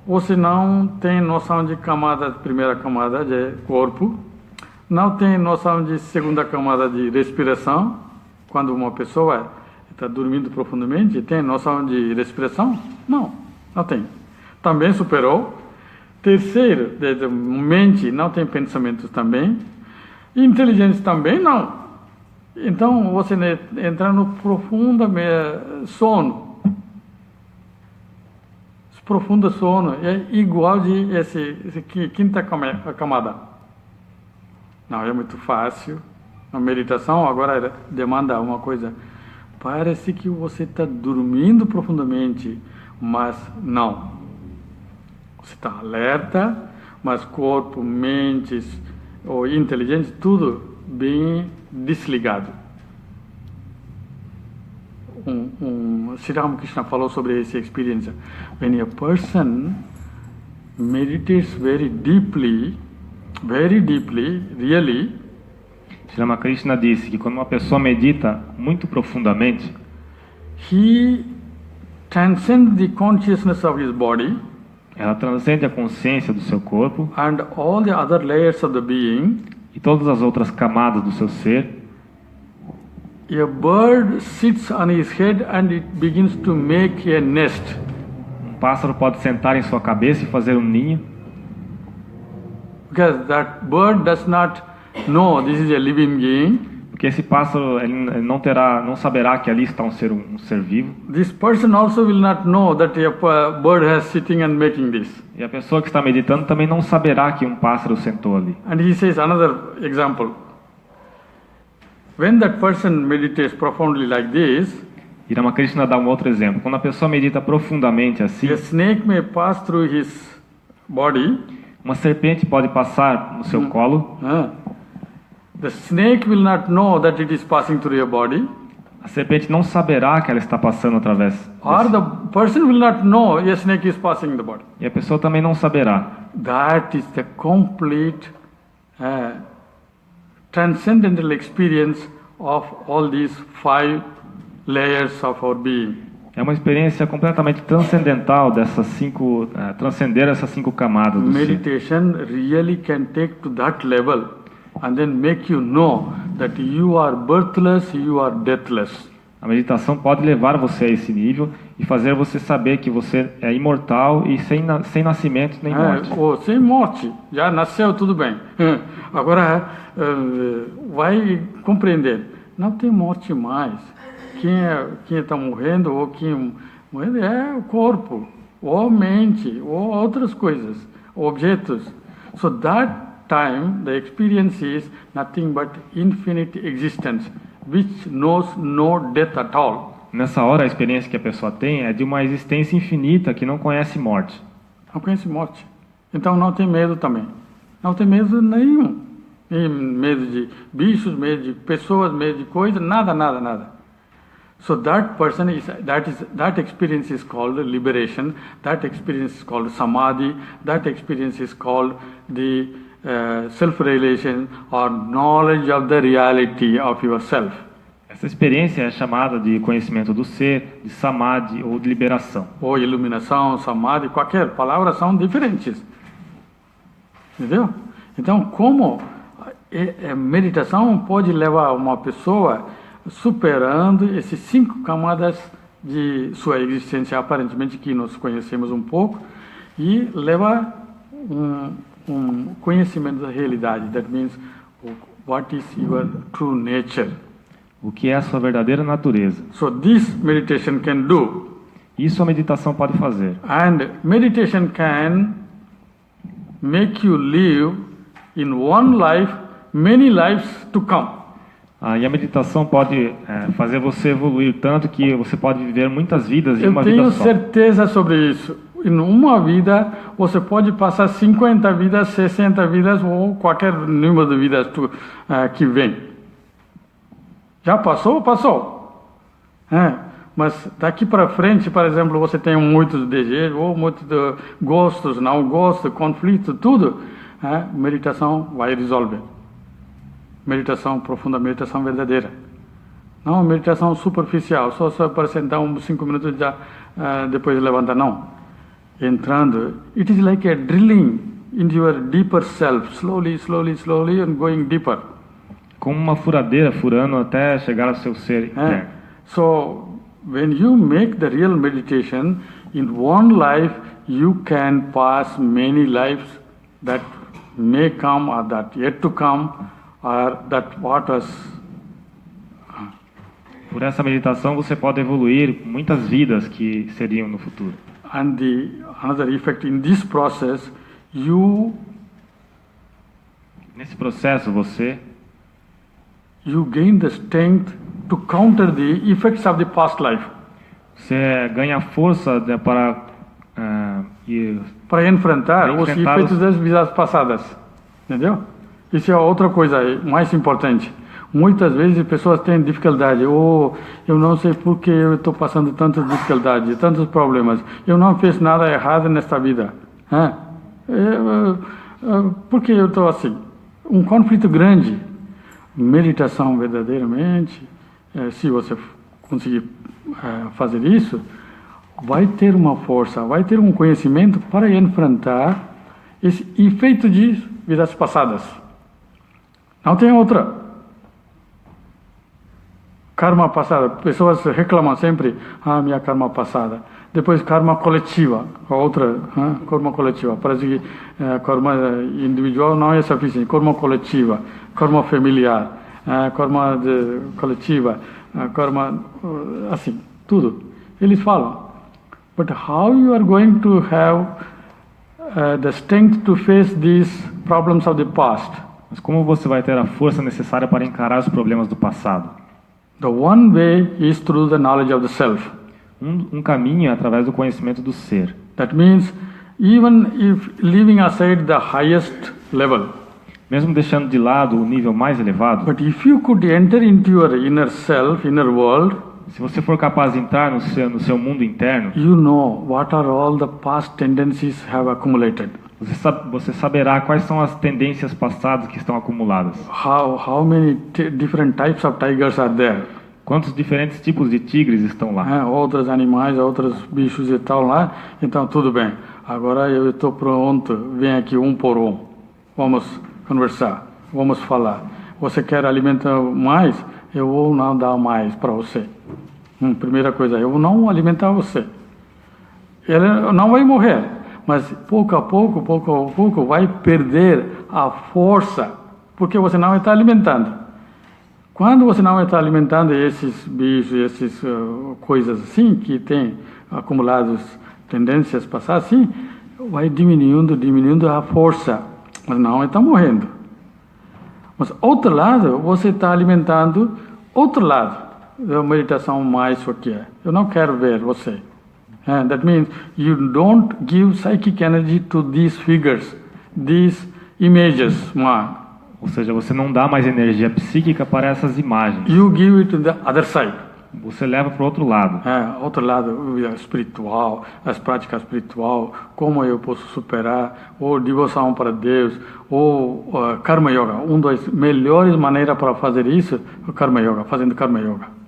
A: Você não tem noção de primeira camada de corpo. Não tem noção de segunda camada de respiração. Quando uma pessoa está dormindo profundamente, tem noção de respiração? Não tem. Também superou. Terceiro, mente, não tem pensamentos também. Inteligência também não. Então, você entra no profundo sono. Esse profundo sono é igual de esse quinta camada. Não, é muito fácil. A meditação agora demanda uma coisa. Parece que você está dormindo profundamente, mas não. Você está alerta, mas corpo, mente, ou inteligência, tudo bem desligado. Sri Ramakrishna falou sobre essa experiência. When a person meditates very deeply, really,
B: Sri Ramakrishna disse que quando uma pessoa medita muito profundamente,
A: he transcends the consciousness of his body.
B: Ela transcende a consciência do seu corpo
A: and all the other layers of the being.
B: E todas as outras camadas do seu ser.
A: A bird sits on his head and it begins to make a nest.
B: Um pássaro pode sentar em sua cabeça e fazer um ninho.
A: Because that bird does not know this is a living being.
B: Porque esse pássaro ele não saberá que ali está um ser vivo.
A: This person also will not know that a bird has sitting and making this.
B: E a pessoa que está meditando também não saberá que um pássaro sentou ali.
A: And he says another example. When that person meditates profoundly like this,
B: E E Ramakrishna dá um outro exemplo. Quando a pessoa medita profundamente assim,
A: a snake may pass through his body.
B: uma serpente pode passar no seu colo.
A: The snake will not know that it is passing through your body.
B: A serpente não saberá que ela está passando através
A: Or
B: desse.
A: the person will not know a snake is passing the body.
B: E a pessoa também não saberá.
A: That is the complete transcendental experience of all these 5 layers of our being.
B: É uma experiência completamente transcendental dessas 5, transcender essas 5 camadas do ser.
A: Meditation really can take to that level and then make you know that you are birthless, you are deathless.
B: A meditação pode levar você a esse nível e fazer você saber que você é imortal e sem nascimento nem morte.
A: Sem morte, já nasceu, tudo bem. Agora vai compreender, não tem morte mais. Quem está morrendo ou quem morrendo é o corpo, ou mente, ou outras coisas, objetos. So that time the experience is nothing but infinite existence, which knows no death at all.
B: Nessa hora a experiência que a pessoa tem é de uma existência infinita que não conhece morte.
A: Não conhece morte. Então não tem medo também. Não tem medo nenhum. Nem medo de bichos, medo de pessoas, medo de coisas, nada. So that person that experience is called liberation. That experience is called samadhi. That experience is called the self-realization or knowledge of the reality of yourself.
B: Essa experiência é chamada de conhecimento do ser, de samadhi ou de liberação.
A: Ou iluminação, samadhi, qualquer palavra são diferentes. Entendeu? Então, como a meditação pode levar uma pessoa superando esses 5 camadas de sua existência, aparentemente que nós conhecemos um pouco, e leva um conhecimento da realidade. That means what is your true nature.
B: O que é a sua verdadeira natureza.
A: So this meditation can do.
B: Isso a meditação pode fazer.
A: And meditation can make you live in one life many lives to come.
B: E a meditação pode fazer você evoluir tanto que você pode viver muitas vidas em uma vida só.
A: Eu tenho certeza sobre isso. Em uma vida, você pode passar 50 vidas, 60 vidas ou qualquer número de vidas que vem. Já passou? Passou. Mas daqui para frente, por exemplo, você tem muitos desejos, ou muitos gostos, não gostos, conflitos, tudo. Meditação vai resolver. Meditação profunda, meditação verdadeira. Não meditação superficial, só para sentar uns 5 minutos e já depois levanta, não. Entrando, it is like a drilling into your deeper self, slowly and going deeper.
B: Como uma furadeira furando até chegar ao seu ser interno.
A: So, when you make the real meditation, in one life you can pass many lives that may come or that yet to come or that what was.
B: Por essa meditação você pode evoluir muitas vidas que seriam no futuro.
A: And another effect in this process,
B: nesse processo
A: you gain the strength to counter the effects of the past life.
B: Você ganha força para
A: enfrentar os efeitos das vidas passadas. Entendeu? Isso é outra coisa mais importante. Muitas vezes pessoas têm dificuldade. Eu não sei por que eu estou passando tantas dificuldades, tantos problemas. Eu não fiz nada errado nesta vida. Por que eu estou assim? Um conflito grande. Meditação verdadeiramente, se você conseguir fazer isso, vai ter uma força, vai ter um conhecimento para enfrentar esse efeito de vidas passadas. Não tem outra. Karma passada, pessoas reclamam sempre, minha karma passada. Depois karma coletiva, outra, karma coletiva. Parece que karma individual não é suficiente. Karma coletiva, karma familiar, karma coletiva, karma, assim, tudo. Eles falam. But how you are going to have the strength to face these problems of the past?
B: Mas como você vai ter a força necessária para encarar os problemas do passado?
A: The one way is through the knowledge of the self.
B: Caminho é através do conhecimento do ser.
A: That means even if leaving aside the highest level,
B: mesmo deixando de lado o nível mais elevado,
A: but if you could enter into your inner self, inner world,
B: se você for capaz de entrar no seu mundo interno,
A: you know what are all the past tendencies have accumulated.
B: Você saberá quais são as tendências passadas que estão acumuladas.
A: How many different types of tigers are there?
B: Quantos diferentes tipos de tigres estão lá?
A: Outros animais, outros bichos e tal lá. Então tudo bem. Agora eu estou pronto. Vem aqui um por um. Vamos conversar. Vamos falar. Você quer alimentar mais? Eu vou não dar mais para você. Primeira coisa, eu vou não alimentar você. Ele não vai morrer, mas pouco a pouco vai perder a força, porque você não está alimentando. Quando você não está alimentando esses bichos, essas coisas assim, que tem acumulados tendências passadas, assim, vai diminuindo a força, mas não está morrendo. Mas outro lado, você está alimentando outro lado. A meditação mais o que é. Eu não quero ver você. That means you don't give psychic energy to these figures, these images, man.
B: Ou seja, você não dá mais energia psíquica para essas imagens.
A: You give it to the other side.
B: Você leva para o outro lado.
A: Outro lado espiritual, as práticas espiritual, como eu posso superar, ou devoção para Deus, ou Karma Yoga. Das melhores maneiras para fazer isso é Karma Yoga, fazendo Karma Yoga.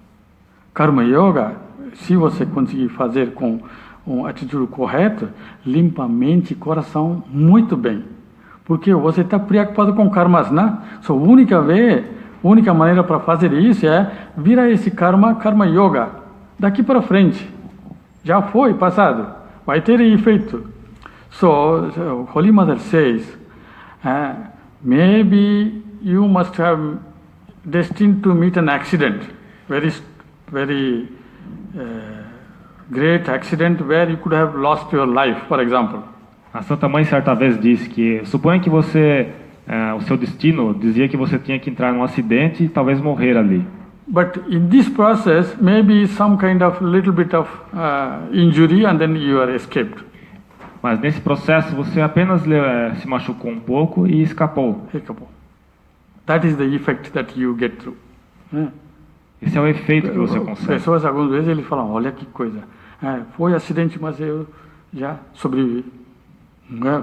A: Karma Yoga, se você conseguir fazer com uma atitude correta, limpa a mente e coração muito bem. Porque você está preocupado com karmas, né? A única maneira para fazer isso é virar esse Karma Yoga. Daqui para frente. Já foi passado. Vai ter efeito. So, Holy Mother says, maybe you must have destined to meet an accident. Very great accident where you could have lost your life, for example.
B: A Santa Mãe certa vez disse que suponha que você o seu destino dizia que você tinha que entrar num acidente e talvez morrer ali.
A: But in this process, maybe some kind of little bit of injury and then you are escaped.
B: Mas nesse processo você apenas se machucou um pouco e escapou.
A: That is the effect that you get through.
B: Esse é o efeito que você consegue.
A: Pessoas algumas vezes eles falam, olha que coisa, foi acidente, mas eu já sobrevivi.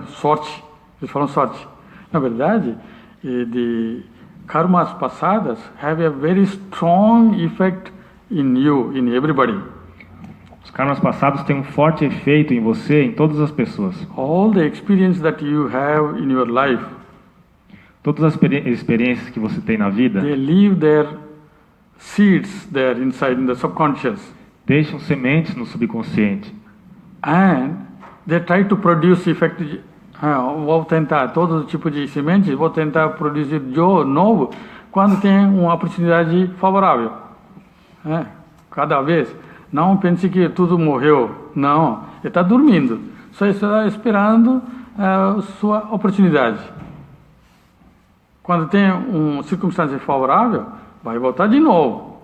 A: Sorte, eles falam sorte. Na verdade, de karmas passadas have a very strong effect in you, in everybody.
B: Os karmas passados têm um forte efeito em você, em todas as pessoas.
A: All the experience that you have in your life,
B: todas as experiências que você tem na vida,
A: they leave their seeds there inside in the subconscious.
B: Deixam sementes no subconsciente.
A: And they try to produce effect. Vou tentar todo tipo de sementes, vou tentar produzir novo quando tem uma oportunidade favorável. Cada vez. Não pense que tudo morreu. Não, ele está dormindo. Só está esperando sua oportunidade. Quando tem uma circunstância favorável, vai voltar de novo.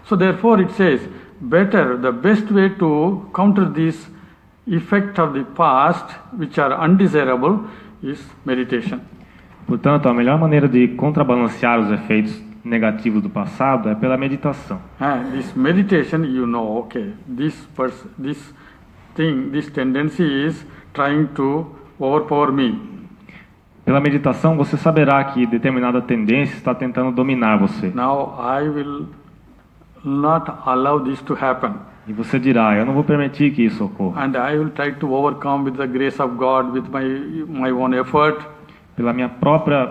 A: So therefore it says, the best way to counter this effect of the past, which are undesirable, is meditation.
B: Portanto, a melhor maneira de contrabalancear os efeitos negativos do passado é pela meditação.
A: This meditation, you know, okay, this tendency is trying to overpower me.
B: Pela meditação, você saberá que determinada tendência está tentando dominar você.
A: Now I will not allow this to happen.
B: E você dirá, eu não vou permitir que isso ocorra.
A: And I will try to overcome with the grace of God, with my own effort.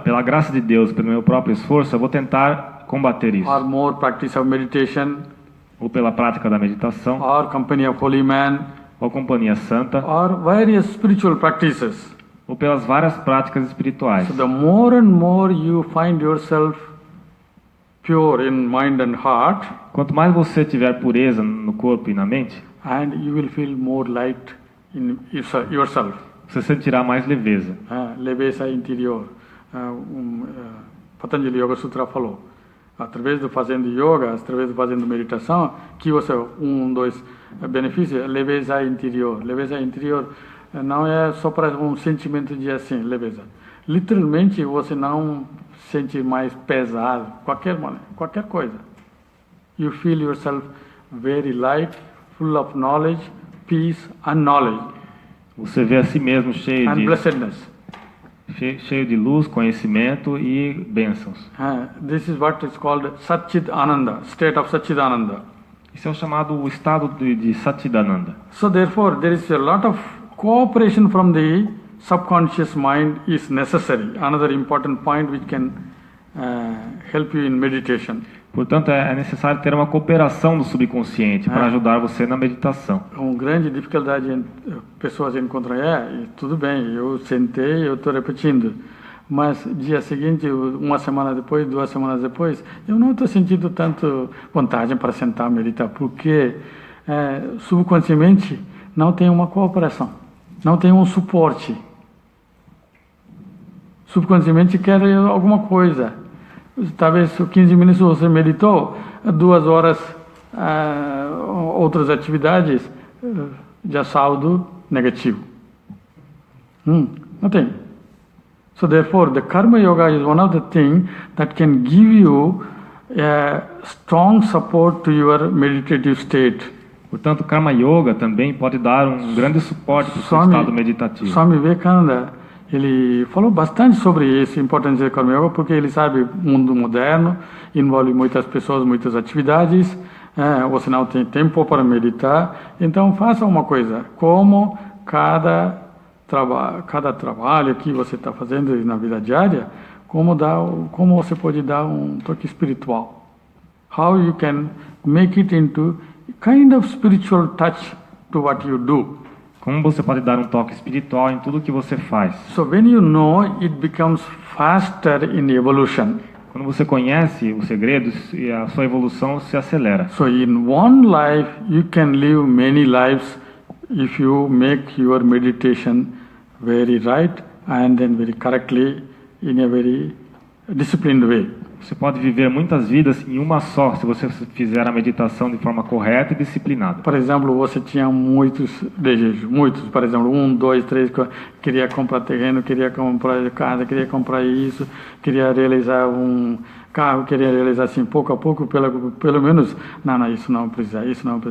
B: Pela graça de Deus, pelo meu próprio esforço, eu vou tentar combater isso.
A: Or more practice of meditation.
B: Ou pela prática da meditação.
A: Or company of holy man.
B: Ou companhia santa.
A: Or various spiritual practices.
B: Ou pelas várias práticas espirituais.
A: So the more and more you find yourself pure in mind and heart,
B: quanto mais você tiver pureza no corpo e na mente,
A: and you will feel more light in yourself.
B: Você sentirá mais leveza.
A: Leveza interior. Patanjali Yoga Sutra falou. através do fazendo yoga, através do fazendo meditação, que você, dois benefícios, leveza interior. Leveza interior não é só para um sentimento de assim, leveza. Literalmente, você não sente mais pesado, qualquer coisa. You feel yourself very light, full of knowledge, peace and knowledge.
B: Você vê a si mesmo
A: and blessedness.
B: cheio de luz, conhecimento e bênçãos.
A: This is what is called Satchidananda, state of Satchidananda.
B: Isso é o chamado estado de Satchidananda.
A: So therefore, there is a lot of cooperation from the subconscious mind is necessary. Another important point which can help you in meditation.
B: Portanto, é necessário ter uma cooperação do subconsciente para ajudar você na meditação.
A: Uma grande dificuldade pessoas encontram tudo bem, eu sentei, eu estou repetindo, mas dia seguinte, uma semana depois, 2 semanas depois, eu não estou sentindo tanto vontade para sentar e meditar, porque subconscientemente não tem uma cooperação, não tem um suporte. Subconscientemente quer alguma coisa. Talvez 15 minutos você meditou, 2 horas outras atividades, já saldo negativo. Não tem. So therefore, the Karma Yoga is one of the things that can give you a strong support to your meditative state.
B: Portanto, Karma Yoga também pode dar um grande suporte para o seu estado meditativo.
A: Swami Vivekananda, ele falou bastante sobre essa importância do Karma Yoga, porque ele sabe mundo moderno, envolve muitas pessoas, muitas atividades, você não tem tempo para meditar, então faça uma coisa, como cada trabalho que você está fazendo na vida diária, como você pode dar um toque espiritual. How you can make it into kind of spiritual touch to what you do.
B: Como você pode dar um toque espiritual em tudo que você faz?
A: So when you know, it becomes faster in evolution.
B: Quando você conhece os segredos, a sua evolução se acelera.
A: So in one life, you can live many lives if you make your meditation very right and then very correctly in a very disciplined way.
B: Você pode viver muitas vidas em uma só, se você fizer a meditação de forma correta e disciplinada.
A: Por exemplo, você tinha muitos desejos, por exemplo, 1, 2, 3, queria comprar terreno, queria comprar casa, queria comprar isso, queria realizar um carro, queria realizar assim, pouco a pouco, pelo menos, não, isso não precisa,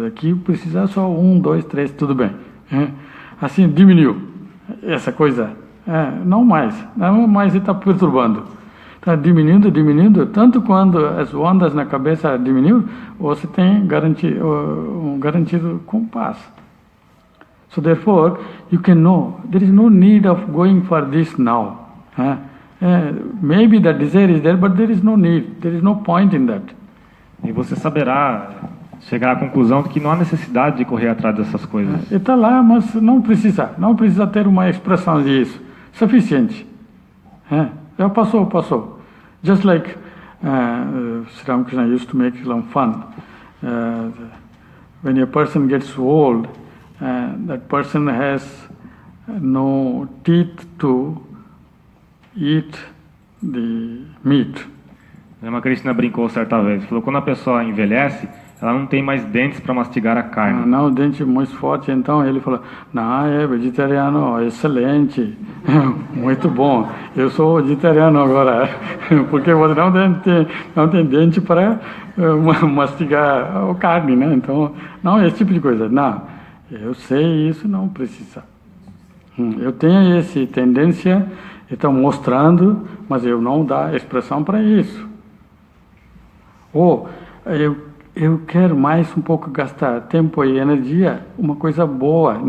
A: aqui precisa só 1, 2, 3, tudo bem. Assim, diminuiu essa coisa, não mais está perturbando. Está diminuindo, tanto quando as ondas na cabeça diminuem, você tem garantido com paz. So therefore, you can know, there is no need of going for this now. Maybe the desire is there, but there is no need, there is no point in that.
B: E você saberá chegar à conclusão de que não há necessidade de correr atrás dessas coisas.
A: Está lá, mas não precisa ter uma expressão disso, suficiente. Passou. Just like Sri Ramakrishna used to make some fun. When a person gets old, that person has no teeth to eat the meat.
B: Ramakrishna brincou certa vez. Falou, quando a pessoa envelhece, ela não tem mais dentes para mastigar a carne.
A: Não, dente muito forte. Então ele falou, não, é vegetariano, excelente, muito bom. Eu sou vegetariano agora, porque você não tem dente para mastigar a carne, né? Então, não, esse tipo de coisa. Não, eu sei isso, não precisa. Eu tenho essa tendência, estou mostrando, mas eu não dou expressão para isso. Eu quero mais um pouco gastar tempo e energia, uma coisa boa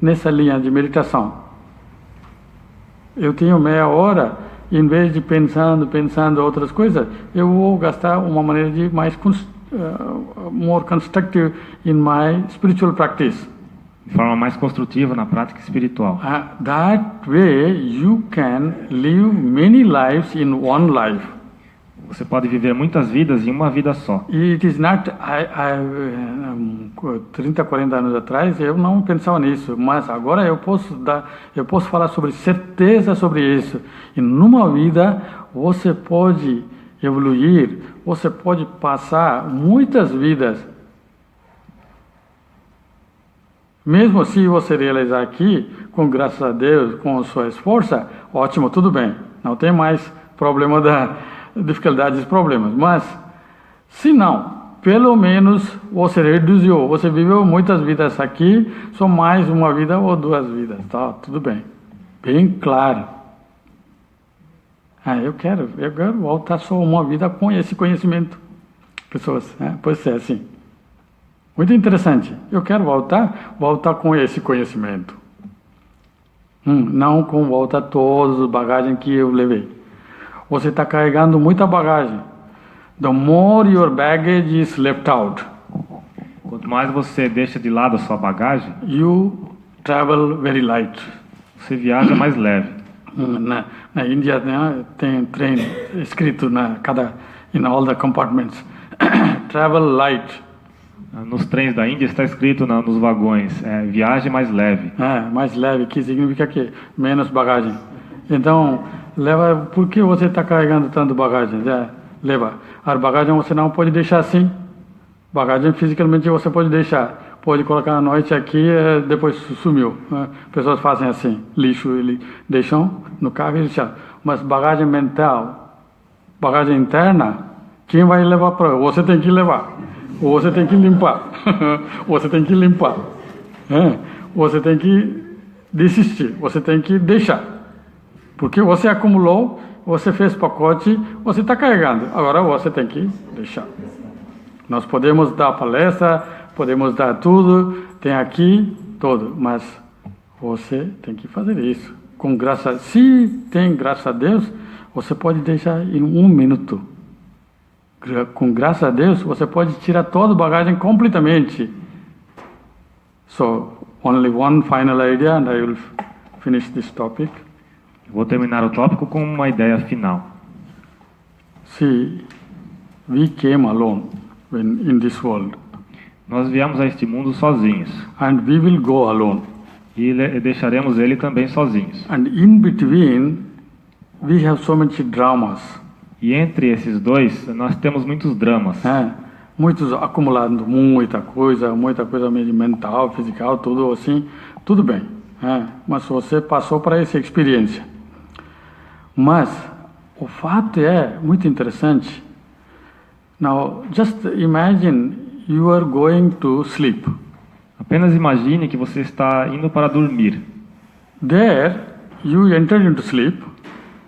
A: nessa linha de meditação. Eu tenho meia hora, em vez de pensando outras coisas, eu vou gastar uma maneira de mais more constructive in my spiritual practice.
B: De forma mais construtiva na prática espiritual.
A: That way you can live many lives in one life.
B: Você pode viver muitas vidas em uma vida só.
A: It is not 30, 40 anos atrás eu não pensava nisso, mas agora eu posso falar sobre certeza sobre isso. E numa vida você pode evoluir, você pode passar muitas vidas. Mesmo se você realizar aqui, com graças a Deus, com a sua esforço, ótimo, tudo bem. Não tem mais problema da dificuldades e problemas. Mas, se não, pelo menos você reduziu, você viveu muitas vidas aqui, só mais uma vida ou duas vidas, tá? Tudo bem. Bem claro. Eu quero voltar só uma vida com esse conhecimento. Pessoas, pode ser assim. Muito interessante. Eu quero voltar com esse conhecimento. Não com volta todas as bagagens que eu levei. Você está carregando muita bagagem. The more your baggage is left out,
B: quanto mais você deixa de lado a sua bagagem,
A: you travel very light.
B: Você viaja mais leve.
A: Na Índia, né, tem trem escrito in all the compartments, travel light.
B: Nos trens da Índia está escrito nos vagões, viagem mais leve.
A: Mais leve, que significa que menos bagagem. Então, por que você está carregando tanto bagagem? Leva. A bagagem você não pode deixar assim. Bagagem fisicamente você pode deixar. Pode colocar à noite aqui, depois sumiu. Pessoas fazem assim, lixo, deixam no carro e deixam. Mas bagagem mental, bagagem interna, quem vai levar para você? Tem que levar. Ou você tem que limpar. Você tem que limpar. Você tem que desistir. Você tem que deixar. Porque você acumulou, você fez pacote, você está carregando. Agora você tem que deixar. Nós podemos dar palestra, podemos dar tudo, tem aqui tudo, mas você tem que fazer isso. Com graça, se tem graça a Deus, você pode deixar em 1 minuto. Com graça a Deus, você pode tirar toda a bagagem completamente. So, only one final idea and I will finish this topic.
B: Vou terminar o tópico com uma ideia final.
A: See, we came alone in this world.
B: Nós viemos a este mundo sozinhos.
A: And we will go alone.
B: E deixaremos ele também sozinhos.
A: And in between, we have so many dramas.
B: E entre esses dois, nós temos muitos dramas.
A: Muitos acumulando muita coisa mental, física, tudo assim, tudo bem. Mas você passou para essa experiência. Mas o fato é muito interessante. Now, just imagine you are going to sleep.
B: Apenas imagine que você está indo para dormir.
A: There, you entered into sleep.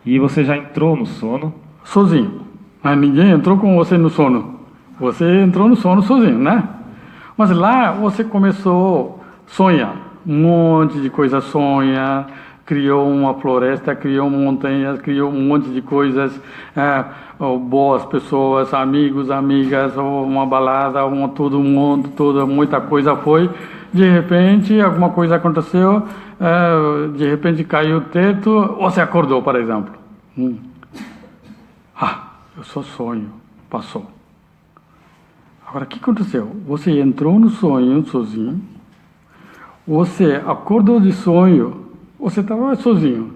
B: E você já entrou no sono.
A: Sozinho. Ninguém entrou com você no sono. Você entrou no sono sozinho, né? Mas lá você começou a sonhar. Um monte de coisa sonha. Criou uma floresta, criou montanhas, criou um monte de coisas. Boas pessoas, amigos, amigas, uma balada, todo mundo, muita coisa foi. De repente, alguma coisa aconteceu. De repente caiu o teto. Você acordou, por exemplo. Eu só sonho. Passou. Agora, o que aconteceu? Você entrou no sonho sozinho. Você acordou de sonho. Você estava sozinho.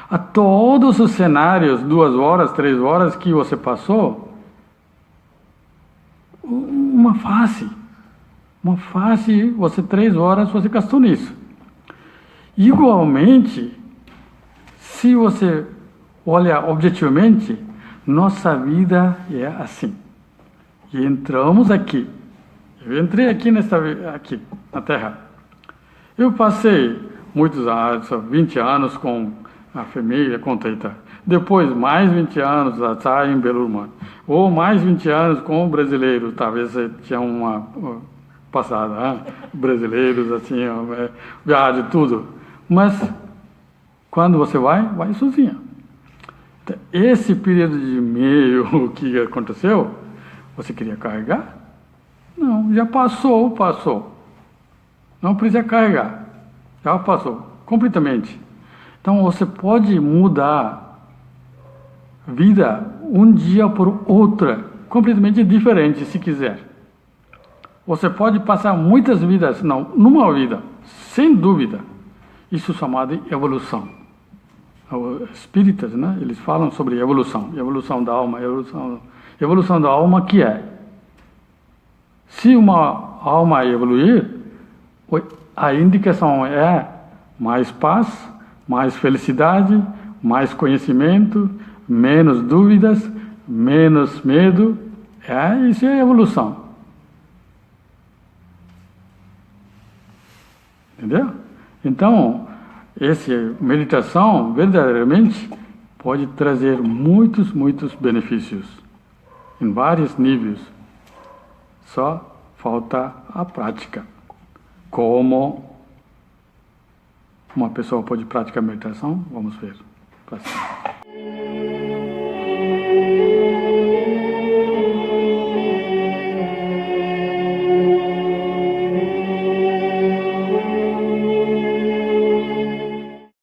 A: A todos os cenários, 2 horas, 3 horas que você passou, uma face, você 3 horas, você gastou nisso. Igualmente, se você olha objetivamente, nossa vida é assim. E entramos aqui. Eu entrei aqui aqui na Terra. Eu passei muitos anos, 20 anos com a família, com Teita. Depois, mais 20 anos em Belo Horizonte. Ou mais 20 anos com brasileiros. Talvez tinha uma passada, brasileiros, assim, viagem, tudo. Mas, quando você vai sozinho. Esse período de meio, o que aconteceu? Você queria carregar? Não, já passou. Não precisa carregar. Já passou, completamente. Então, você pode mudar vida um dia por outra, completamente diferente, se quiser. Você pode passar muitas vidas, não, numa vida, sem dúvida. Isso é chamado de evolução. os espíritas, né, eles falam sobre evolução da alma, evolução da alma que é, se uma alma evoluir, a indicação é mais paz, mais felicidade, mais conhecimento, menos dúvidas, menos medo. Isso é evolução. Entendeu? Então, essa meditação verdadeiramente pode trazer muitos benefícios em vários níveis. Só falta a prática. Como uma pessoa pode praticar meditação? Vamos ver.